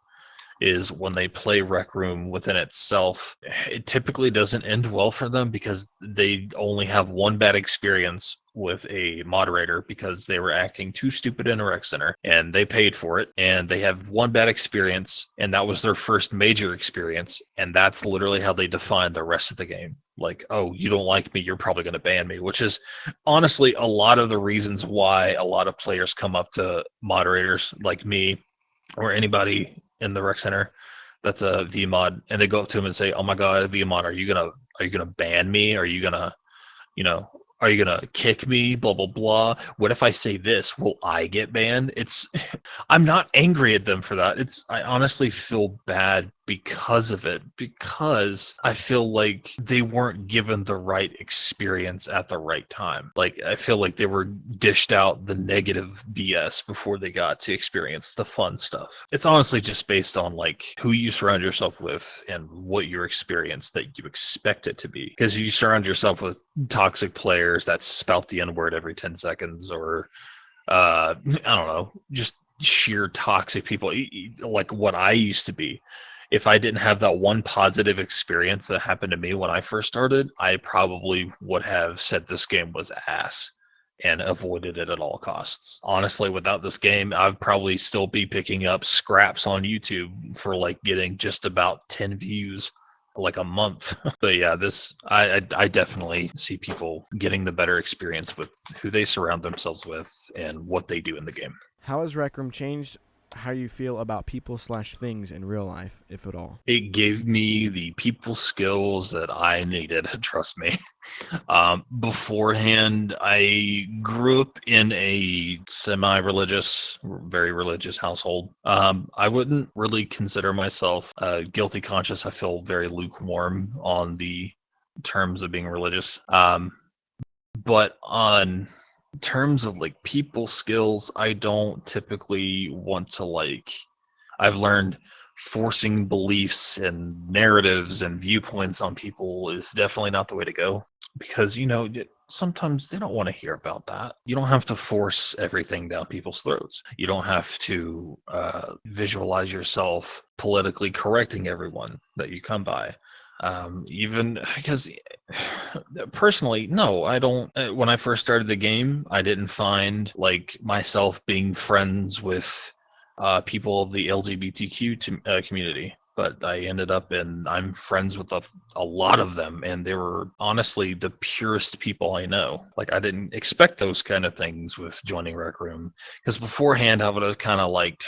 is when they play RecRoom within itself. It typically doesn't end well for them, because they only have one bad experience with a moderator because they were acting too stupid in a rec center and they paid for it, and they have one bad experience and that was their first major experience, and that's literally how they define the rest of the game. Oh, you don't like me, you're probably going to ban me, which is honestly a lot of the reasons why a lot of players come up to moderators like me or anybody in the rec center that's a VMod, and they go up to him and say, oh my God, VMod, are you gonna ban me? Are you gonna are you gonna kick me? Blah blah blah. What if I say this? Will I get banned? I'm not angry at them for that. I honestly feel bad because of it, because I feel like they weren't given the right experience at the right time. I feel like they were dished out the negative BS before they got to experience the fun stuff. It's honestly just based on who you surround yourself with and what your experience that you expect it to be. Because if you surround yourself with toxic players that spout the N-word every 10 seconds, or I don't know, just sheer toxic people, like what I used to be. If I didn't have that one positive experience that happened to me when I first started, I probably would have said this game was ass and avoided it at all costs. Honestly, without this game, I'd probably still be picking up scraps on YouTube for getting just about 10 views a month. But yeah, I definitely see people getting the better experience with who they surround themselves with and what they do in the game. How has RecRoom changed how you feel about people/things in real life, if at all? It gave me the people skills that I needed, trust me. Beforehand, I grew up in a semi-religious, very religious household. I wouldn't really consider myself a guilty conscious. I feel very lukewarm on the terms of being religious. But on In terms of like people skills, I don't typically want to like. I've learned forcing beliefs and narratives and viewpoints on people is definitely not the way to go, because sometimes they don't want to hear about that. You don't have to force everything down people's throats. You don't have to visualize yourself politically correcting everyone that you come by. Even because personally, no, I don't. When I first started the game, I didn't find like myself being friends with people of the LGBTQ community, but I ended up I'm friends with a lot of them, and they were honestly the purest people I know. Like, I didn't expect those kind of things with joining RecRoom, because beforehand I would have kind of like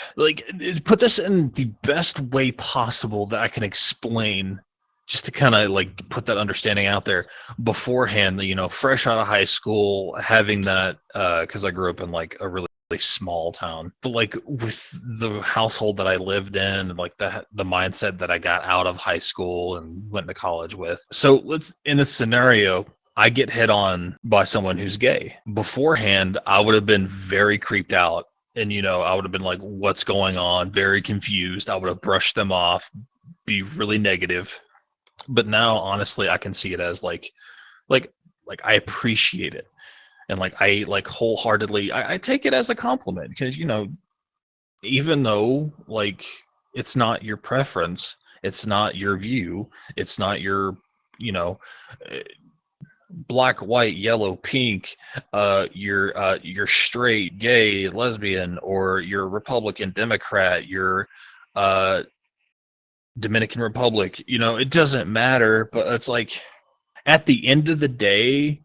put this in the best way possible that I can explain, just to kind of like put that understanding out there beforehand. Fresh out of high school, having that because I grew up in like a really small town, but like with the household that I lived in, and like the mindset that I got out of high school and went to college with. So in this scenario, I get hit on by someone who's gay. Beforehand, I would have been very creeped out, and I would have been like, what's going on? Very confused. I would have brushed them off, be really negative. But now, honestly, I can see it as like I appreciate it. And like I like wholeheartedly, I take it as a compliment, because even though like it's not your preference, it's not your view, it's not your black, white, yellow, pink, you're straight, gay, lesbian, or you're Republican, Democrat, you're Dominican Republic, it doesn't matter. But it's like, at the end of the day,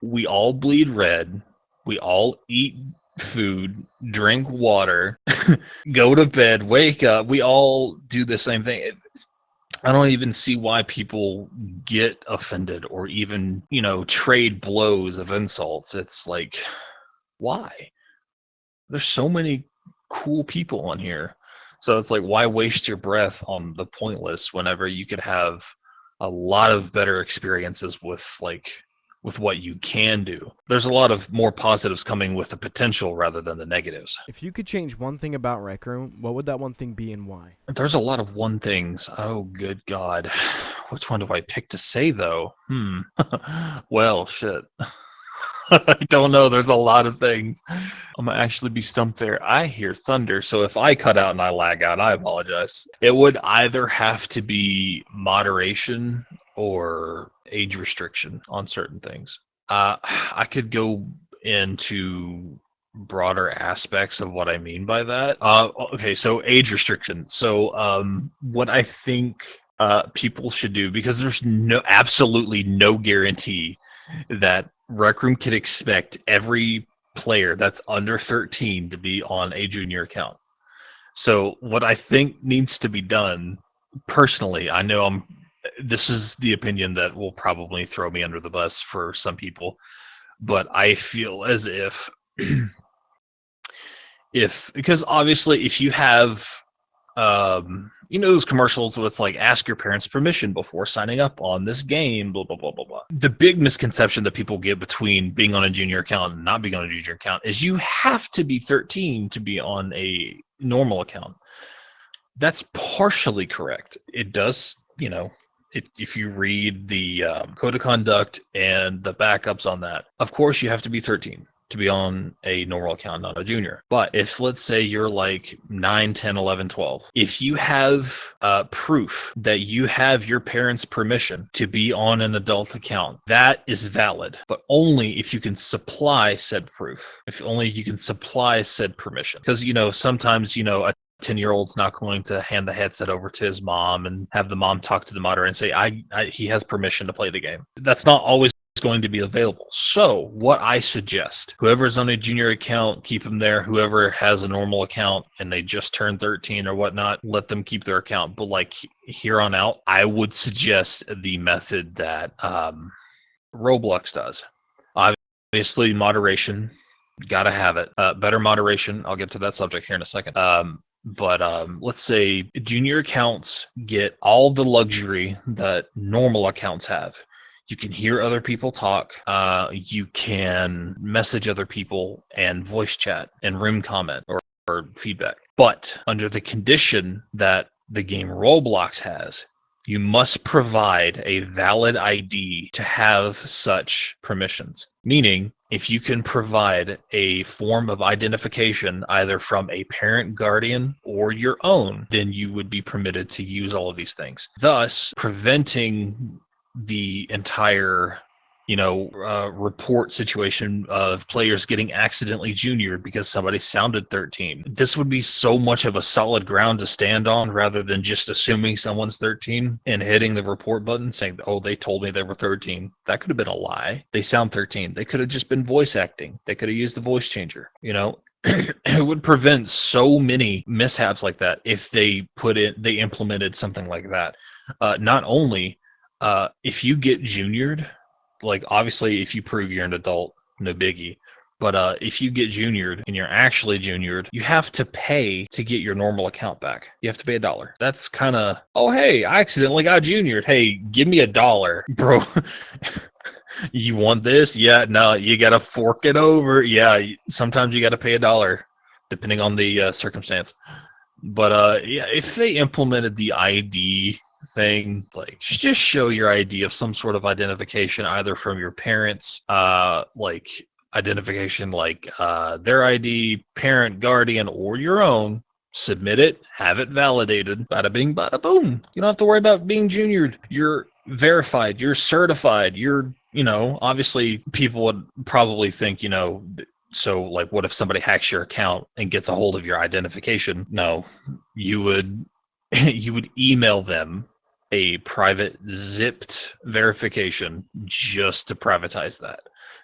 we all bleed red. We all eat food, drink water, go to bed, wake up. We all do the same thing. I don't even see why people get offended or even, trade blows of insults. It's like, why? There's so many cool people on here. So it's like, why waste your breath on the pointless whenever you could have a lot of better experiences with what you can do? There's a lot of more positives coming with the potential rather than the negatives. If you could change one thing about RecRoom, what would that one thing be and why? There's a lot of one things. Oh, good God. Which one do I pick to say, though? Well, shit. I don't know. There's a lot of things. I'm going to actually be stumped there. I hear thunder, so if I cut out and I lag out, I apologize. It would either have to be moderation or age restriction on certain things. I could go into broader aspects of what I mean by that. Okay, so age restriction. So what I think people should do, because there's absolutely no guarantee that RecRoom could expect every player that's under 13 to be on a junior account. So what I think needs to be done, personally, I know this is the opinion that will probably throw me under the bus for some people, but I feel as if because obviously if you have those commercials with like, ask your parents' permission before signing up on this game, blah blah blah blah blah. The big misconception that people get between being on a junior account and not being on a junior account is you have to be 13 to be on a normal account. That's partially correct. It does, if you read the code of conduct and the backups on that, of course you have to be 13 to be on a normal account, not a junior. But if, let's say, you're like 9, 10, 11, 12, if you have proof that you have your parents' permission to be on an adult account, that is valid, but only if you can supply said proof, if only you can supply said permission. Because, sometimes, a 10-year-old's not going to hand the headset over to his mom and have the mom talk to the moderator and say, he has permission to play the game. That's not always going to be available. So what I suggest, whoever's on a junior account, keep them there. Whoever has a normal account and they just turned 13 or whatnot, let them keep their account. But like, here on out, I would suggest the method that Roblox does. Obviously, moderation, gotta have it. Better moderation. I'll get to that subject here in a second. But let's say junior accounts get all the luxury that normal accounts have. You can hear other people talk. You can message other people and voice chat and room comment or feedback. But under the condition that the game Roblox has, you must provide a valid ID to have such permissions. Meaning, if you can provide a form of identification either from a parent, guardian, or your own, then you would be permitted to use all of these things. Thus, preventing the entire report situation of players getting accidentally juniored because somebody sounded 13. This would be so much of a solid ground to stand on rather than just assuming someone's 13 and hitting the report button saying, oh, they told me they were 13. That could have been a lie. They sound 13. They could have just been voice acting. They could have used the voice changer, It would prevent so many mishaps like that if they implemented something like that. Not only if you get juniored, like obviously if you prove you're an adult, no biggie. But if you get juniored and you're actually juniored, you have to pay to get your normal account back. You have to pay $1. That's kind of, oh, hey, I accidentally got juniored. Hey, give me $1, bro. You want this? Yeah, no, you got to fork it over. Yeah, sometimes you got to pay $1, depending on the circumstance. But yeah, if they implemented the ID thing, like just show your ID of some sort of identification, either from your parents, like identification, like their ID, parent, guardian, or your own. Submit it, have it validated. Bada bing, bada boom. You don't have to worry about being juniored. You're verified. You're certified. You're, obviously people would probably think, so like what if somebody hacks your account and gets a hold of your identification? No, you would email them a private zipped verification just to privatize that,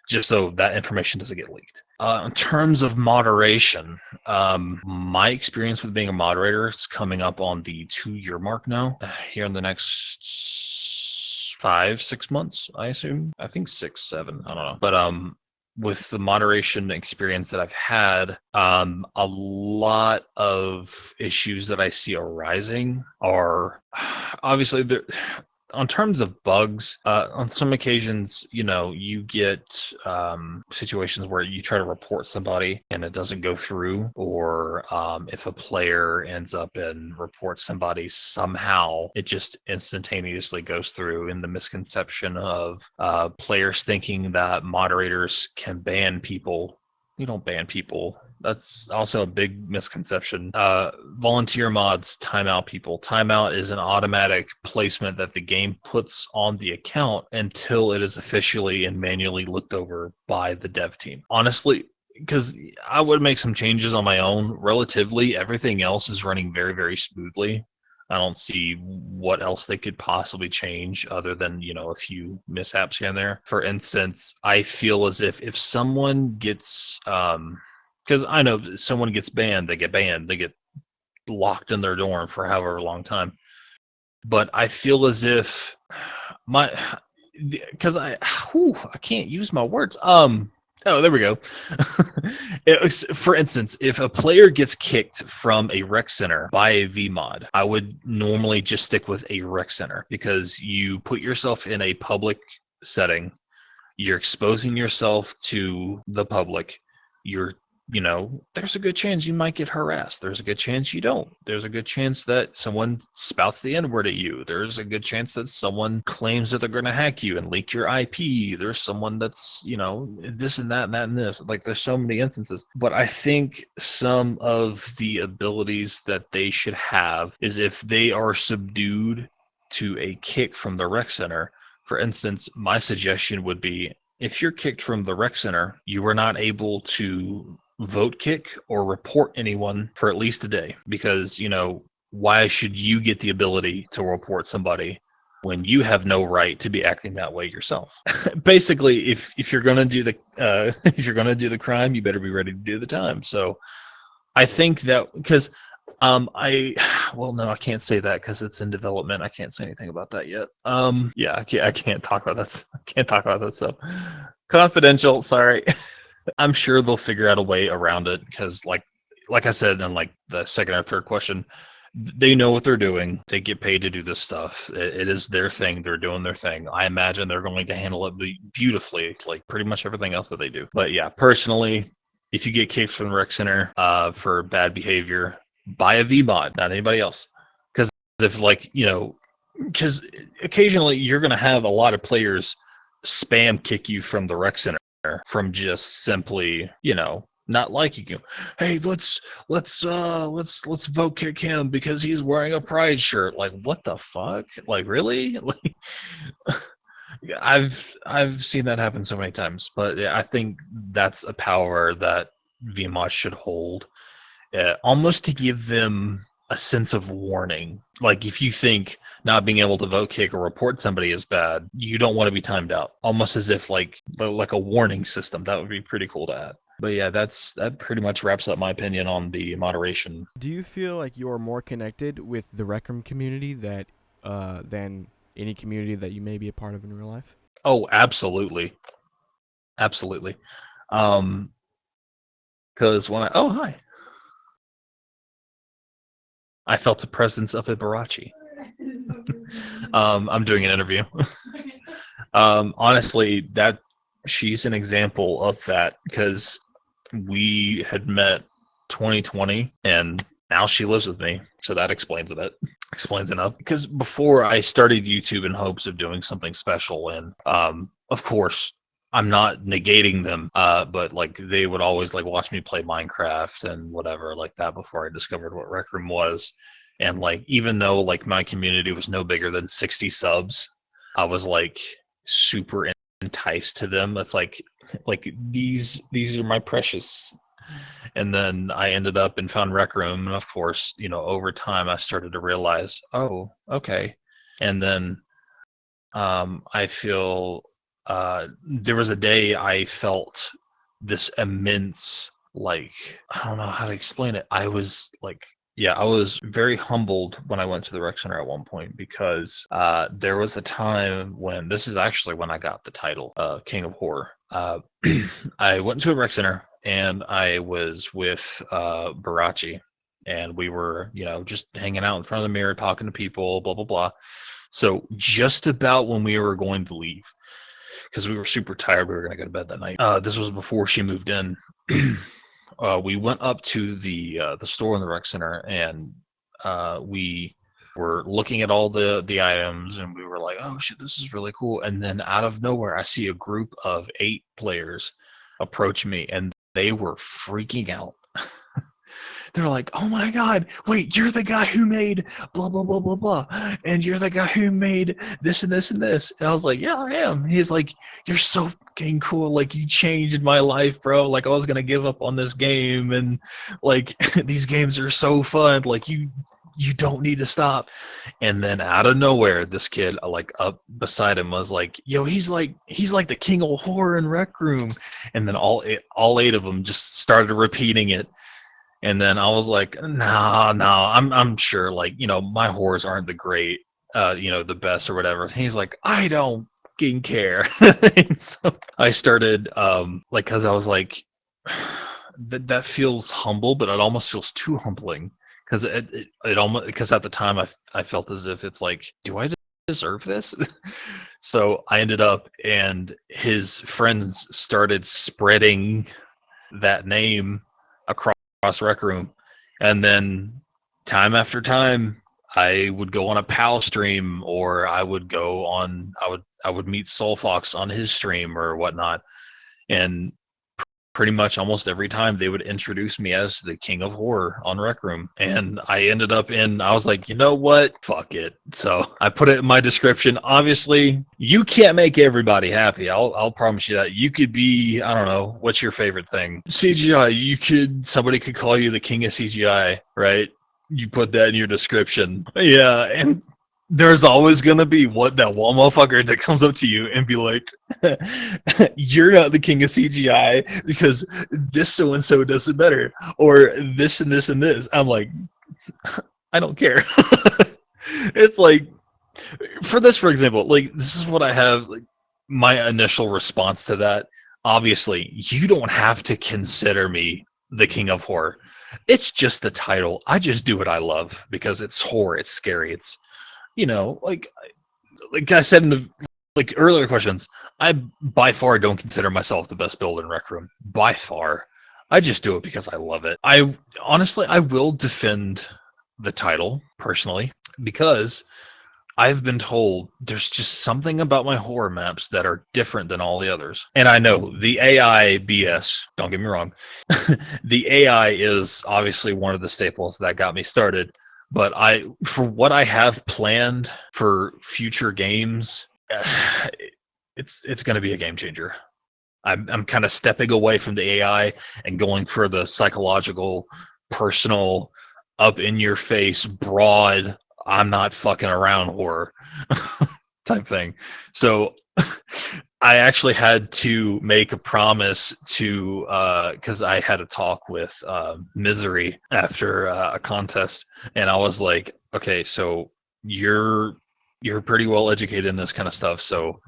just so that information doesn't get leaked. In terms of moderation, my experience with being a moderator is coming up on the 2-year mark now, here in the next 5-6 months, I assume. I think 6, 7, I don't know. But with the moderation experience that I've had, a lot of issues that I see arising are obviously on terms of bugs. On some occasions, you get situations where you try to report somebody and it doesn't go through, or if a player ends up and reports somebody, somehow it just instantaneously goes through, in the misconception of players thinking that moderators can ban people. You don't ban people. That's also a big misconception. Volunteer mods timeout people. Timeout is an automatic placement that the game puts on the account until it is officially and manually looked over by the dev team. Honestly, because I would make some changes on my own, relatively everything else is running very, very smoothly. I don't see what else they could possibly change other than, a few mishaps here and there. For instance, I feel as if someone gets, because I know if someone gets banned, they get locked in their dorm for however long time. But I feel as if because I can't use my words. Oh, there we go. For instance, if a player gets kicked from a rec center by a VMod, I would normally just stick with a rec center, because you put yourself in a public setting, you're exposing yourself to the public, there's a good chance you might get harassed. There's a good chance you don't. There's a good chance that someone spouts the N-word at you. There's a good chance that someone claims that they're going to hack you and leak your IP. There's someone that's, this and that and that and this. Like, there's so many instances. But I think some of the abilities that they should have is if they are subdued to a kick from the rec center. For instance, my suggestion would be, if you're kicked from the rec center, you are not able to vote kick or report anyone for at least a day, because why should you get the ability to report somebody when you have no right to be acting that way yourself? Basically, if you're gonna do the crime, you better be ready to do the time. So I think that, because I can't say that because it's in development. I can't say anything about that yet. Yeah, I can't talk about that. I can't talk about that stuff. Confidential. Sorry. I'm sure they'll figure out a way around it, because like I said in like the second or third question, they know what they're doing. They get paid to do this stuff. It is their thing. They're doing their thing. I imagine they're going to handle it beautifully, like pretty much everything else that they do. But yeah, personally, if you get kicked from the rec center for bad behavior, buy a VMod, not anybody else. Because if because occasionally you're going to have a lot of players spam kick you from the rec center from just simply, not liking you. Hey, let's vote kick him because he's wearing a pride shirt. Like, what the fuck? Like, really? Like, I've seen that happen so many times. But yeah, I think that's a power that VMOD should hold, almost to give them a sense of warning. Like, if you think not being able to vote kick or report somebody is bad, you don't want to be timed out. Almost as if like a warning system. That would be pretty cool to add. But yeah, that pretty much wraps up my opinion on the moderation. Do you feel like you're more connected with the RecRoom community than any community that you may be a part of in real life? Oh, absolutely. Absolutely. Because when hi. I felt the presence of iiBurachi. I'm doing an interview. Honestly, she's an example of that, because we had met 2020 and now she lives with me. So that explains it. Explains enough. Because before I started YouTube in hopes of doing something special, and of course, I'm not negating them, but like they would always like watch me play Minecraft and whatever like that before I discovered what RecRoom was. And like, even though like my community was no bigger than 60 subs, I was like super enticed to them. It's like these are my precious. And then I ended up and found RecRoom, and of course, over time I started to realize, oh, okay. And then I feel there was a day I felt this immense, like, I don't know how to explain it. I was very humbled when I went to the rec center at one point, because there was a time when, this is actually when I got the title, King of Horror. I went to a rec center and I was with iiBurachi, and we were, just hanging out in front of the mirror, talking to people, blah, blah, blah. So just about when we were going to leave, because we were super tired, we were going to go to bed that night. This was before she moved in. We went up to the store in the rec center, and we were looking at all the items, and we were like, oh shit, this is really cool. And then out of nowhere, I see a group of 8 players approach me, and they were freaking out. They're like, oh my god, wait, you're the guy who made blah, blah, blah, blah, blah. And you're the guy who made this and this and this. And I was like, yeah, I am. He's like, you're so fucking cool. Like, you changed my life, bro. Like, I was going to give up on this game. And, like, these games are so fun. Like, you don't need to stop. And then out of nowhere, this kid, like, up beside him was like, yo, he's like the king of horror in RecRoom. And then all 8 of them just started repeating it. And then I was like, no, I'm sure, like, my horrors aren't the great, the best or whatever. And he's like, I don't fucking care. And so I started, because I was like, that feels humble, but it almost feels too humbling. Because it almost, because at the time I felt as if it's like, do I deserve this? So I ended up, and his friends started spreading that name across RecRoom, and then time after time I would go on a PAL stream, or I would meet Soulfox on his stream or whatnot, and pretty much almost every time they would introduce me as the king of horror on RecRoom. And I ended up I was like, you know what? Fuck it. So I put it in my description. Obviously, you can't make everybody happy. I'll promise you that. You could be, I don't know, what's your favorite thing? CGI. Somebody could call you the king of CGI, right? You put that in your description. Yeah, and there's always gonna be that one motherfucker that comes up to you and be like, you're not the king of CGI because this so-and-so does it better, or this and this and this. I'm like, I don't care. It's like, for example, like, this is what I have, like, my initial response to that. Obviously, you don't have to consider me the king of horror. It's just a title. I just do what I love because it's horror, it's scary, it's like I said in the earlier questions, I by far don't consider myself the best builder in Rec Room. By far. I just do it because I love it. I will defend the title personally because I've been told there's just something about my horror maps that are different than all the others. And I know the AI BS, don't get me wrong. The AI is obviously one of the staples that got me started. But for what I have planned for future games, it's going to be a game changer. I'm kind of stepping away from the AI and going for the psychological, personal, up in your face, broad, I'm not fucking around horror type thing. So I actually had to make a promise to, because I had a talk with Misery after a contest, and I was like, okay, so you're pretty well educated in this kind of stuff, so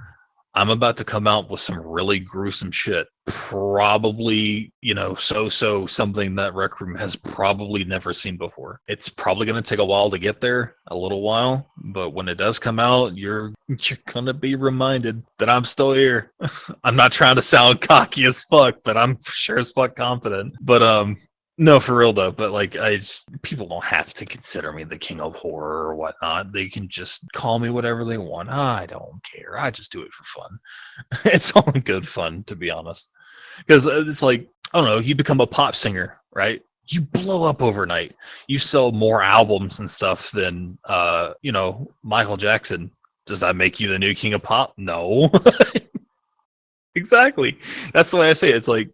I'm about to come out with some really gruesome shit. Probably, something that Rec Room has probably never seen before. It's probably going to take a while to get there, a little while, but when it does come out, you're going to be reminded that I'm still here. I'm not trying to sound cocky as fuck, but I'm sure as fuck confident. But no, for real though. But people don't have to consider me the king of horror or whatnot. They can just call me whatever they want. I don't care. I just do it for fun. It's all good fun, to be honest. Because it's like, I don't know, you become a pop singer, right? You blow up overnight. You sell more albums and stuff than, Michael Jackson. Does that make you the new king of pop? No. Exactly. That's the way I say it. It's like,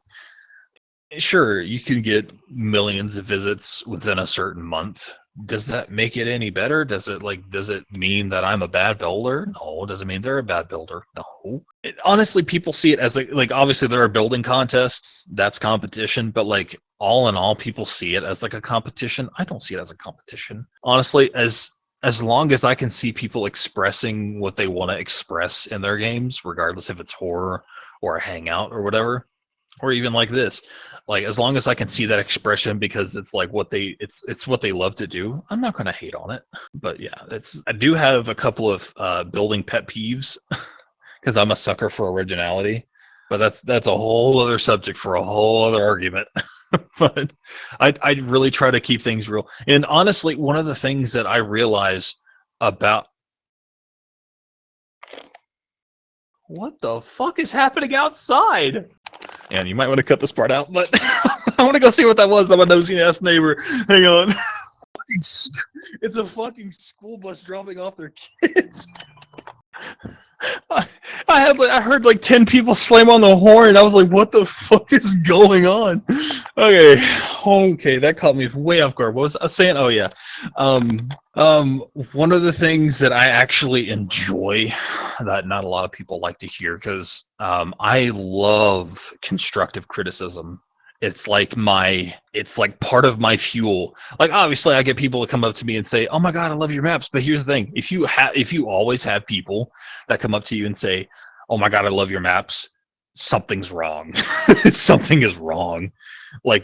sure, you can get millions of visits within a certain month. Does that make it any better? Does it mean that I'm a bad builder? No. Does it mean they're a bad builder? No. Honestly, people see it as obviously there are building contests, that's competition, but all in all, people see it as a competition. I don't see it as a competition. Honestly, as long as I can see people expressing what they want to express in their games, regardless if it's horror or a hangout or whatever, or even like this, as long as I can see that expression because it's what they love to do, I'm not going to hate on it. But yeah, I do have a couple of building pet peeves because I'm a sucker for originality, but that's a whole other subject for a whole other argument. But I really try to keep things real. And honestly, one of the things that I realize about what the fuck is happening outside? And you might want to cut this part out, but I want to go see what that was. I'm a nosy ass neighbor. Hang on. It's a fucking school bus dropping off their kids. I heard 10 people slam on the horn. I was like, what the fuck is going on? Okay, that caught me way off guard. What was I saying? Oh yeah. One of the things that I actually enjoy that not a lot of people like to hear, because I love constructive criticism. It's like part of my fuel. Obviously I get people to come up to me and say, oh my god, I love your maps. But here's the thing, if you always have people that come up to you and say, oh my god, I love your maps, something's wrong. Something is wrong.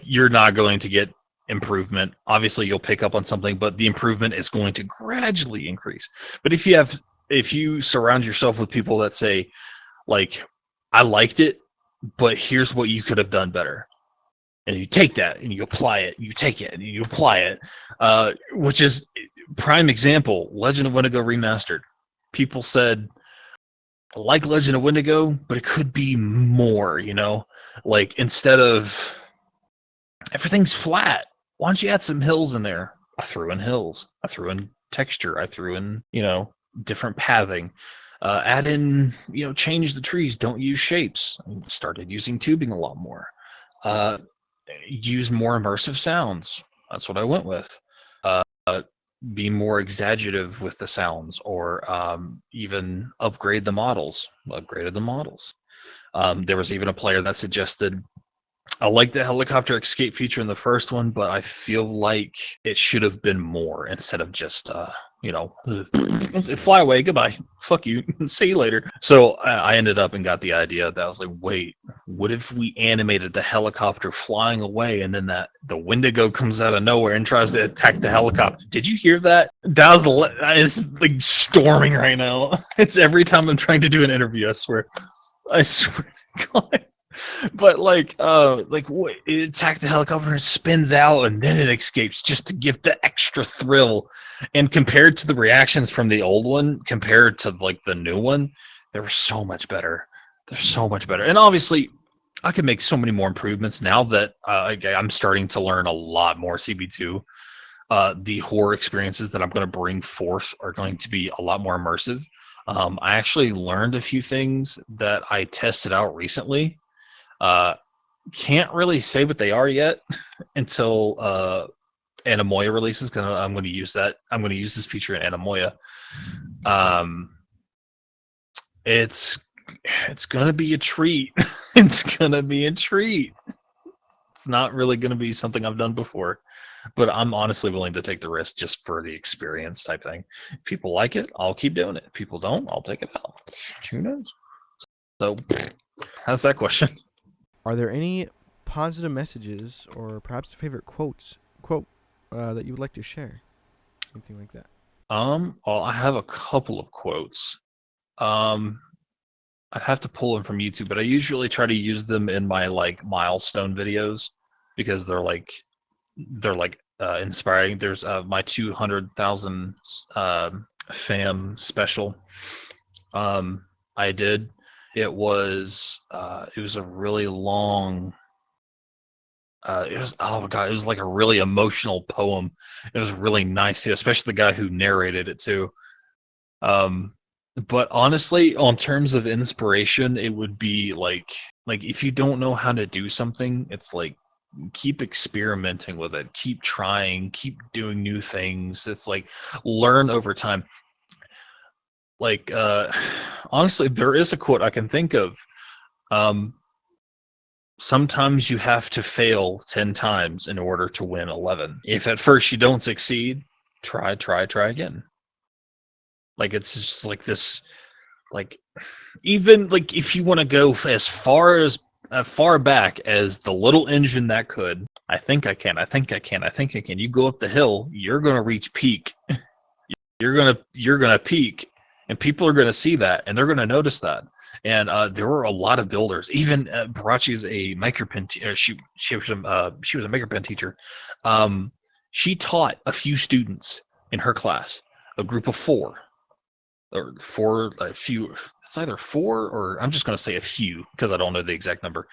You're not going to get improvement. Obviously you'll pick up on something, but the improvement is going to gradually increase. But if you surround yourself with people that say, I liked it, but here's what you could have done better, and you take that and you apply it, you take it and you apply it, which is prime example, Legend of Wendigo Remastered. People said, I like Legend of Wendigo, but it could be more, instead of everything's flat, why don't you add some hills in there? I threw in hills. I threw in texture. I threw in, different pathing. Add in, change the trees. Don't use shapes. I started using tubing a lot more. Use more immersive sounds. That's what I went with. Be more exaggerative with the sounds, or even upgrade the models. Upgraded the models. There was even a player that suggested I like the helicopter escape feature in the first one, but I feel like it should have been more instead of just, fly away, goodbye, fuck you, see you later. So I ended up and got the idea that I was like, wait, what if we animated the helicopter flying away and then the Wendigo comes out of nowhere and tries to attack the helicopter? Did you hear that? It's like storming right now. It's every time I'm trying to do an interview, I swear to God. But it attacked the helicopter and spins out and then it escapes just to give the extra thrill. And compared to the reactions from the old one, compared to like the new one, they were so much better. They're so much better. And obviously, I could make so many more improvements now that I'm starting to learn a lot more CB2. The horror experiences that I'm going to bring forth are going to be a lot more immersive. I actually learned a few things that I tested out recently. Can't really say what they are yet until Anamoya releases, because I'm going to use that. I'm going to use this feature in Anamoya. It's going to be a treat. It's going to be a treat. It's not really going to be something I've done before, but I'm honestly willing to take the risk just for the experience type thing. If people like it, I'll keep doing it. If people don't, I'll take it out. Who knows? So, how's that question? Are there any positive messages or perhaps a favorite quote that you would like to share? Anything like that? Well, I have a couple of quotes. I'd have to pull them from YouTube, but I usually try to use them in my like milestone videos because they're inspiring. There's my 200,000 fam special. I did. It was a really long. It was, oh my God, it was like a really emotional poem. It was really nice, especially the guy who narrated it too. But honestly, on terms of inspiration, it would be like if you don't know how to do something, it's like keep experimenting with it, keep trying, keep doing new things. It's like learn over time. Like honestly, there is a quote I can think of. Sometimes you have to fail 10 times in order to win 11. If at first you don't succeed, try again. Like it's just like this, like even like if you want to go as far back as the little engine that could, I think I can. You go up the hill, you're gonna reach peak. You're gonna peak, and people are gonna see that, and they're gonna notice that. And there were a lot of builders. Even IiBurachi is a micropen. She was a micropen teacher. She taught a few students in her class, a group of four, a few. It's either four or I'm just going to say a few because I don't know the exact number.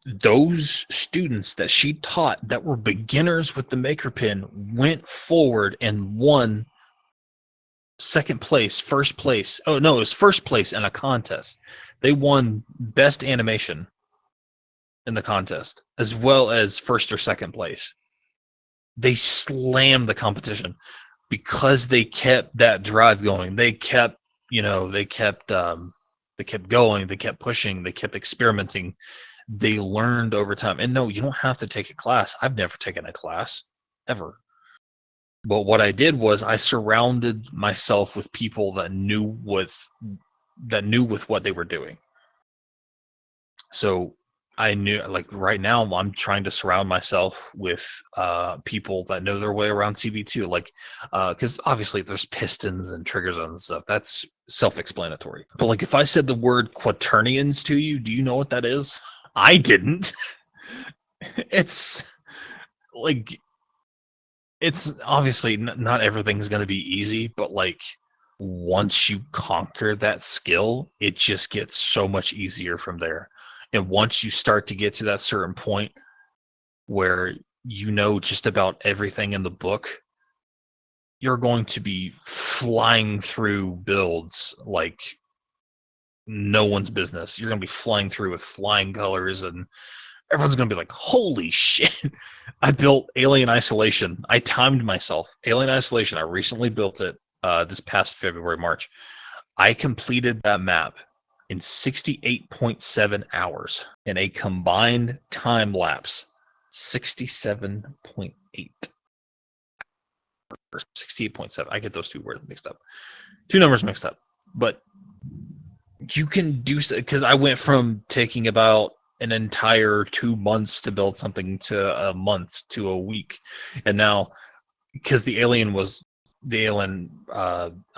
Those students that she taught that were beginners with the micropen went forward and won second place, first place. Oh no, it was first place in a contest. They won best animation in the contest, as well as first or second place. They slammed the competition because they kept that drive going. They kept going. They kept pushing. They kept experimenting. They learned over time. And no, you don't have to take a class. I've never taken a class ever. But what I did was I surrounded myself with people that knew with what they were doing. So I knew, like right now, I'm trying to surround myself with people that know their way around CV2. Like, because obviously there's pistons and trigger zones and stuff. That's self-explanatory. But like, if I said the word quaternions to you, do you know what that is? I didn't. It's like. It's obviously not everything's going to be easy, but like once you conquer that skill, it just gets so much easier from there. And once you start to get to that certain point where you know just about everything in the book, you're going to be flying through builds like no one's business. You're going to be flying through with flying colors and everyone's going to be like, holy shit. I built Alien Isolation. I timed myself. Alien Isolation, I recently built it this past February, March. I completed that map in 68.7 hours in a combined time lapse. 67.8. 68.7. I get those two words mixed up. Two numbers mixed up. But you can do, because I went from taking about an entire 2 months to build something to a month to a week. And now, because the Alien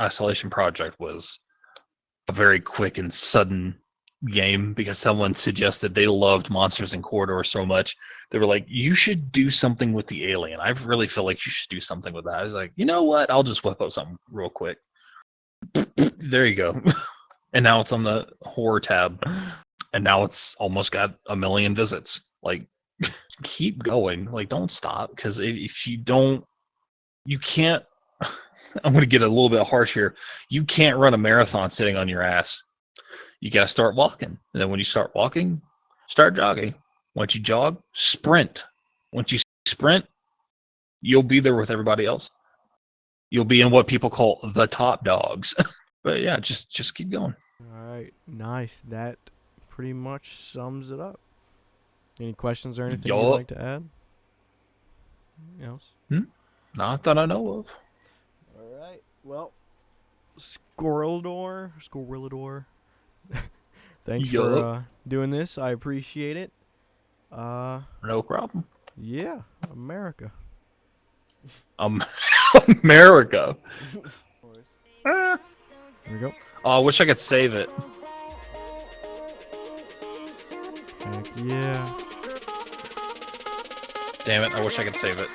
Isolation Project was a very quick and sudden game, because someone suggested they loved Monsters in Corridor so much. They were like, you should do something with the Alien. I really feel like you should do something with that. I was like, you know what? I'll just whip up something real quick. There you go. And now it's on the horror tab. And now it's almost got 1 million visits. Like, keep going. Like, don't stop. Because if you don't, you can't. I'm going to get a little bit harsh here. You can't run a marathon sitting on your ass. You got to start walking. And then when you start walking, start jogging. Once you jog, sprint. Once you sprint, you'll be there with everybody else. You'll be in what people call the top dogs. But yeah, just keep going. All right, nice. That pretty much sums it up. Any questions or anything you'd like to add? Anything else? Not that I know of. All right. Well, Squirrelador. Thanks for doing this. I appreciate it. No problem. Yeah, America. America. There we go. Oh, I wish I could save it. Heck yeah. Damn it, I wish I could save it.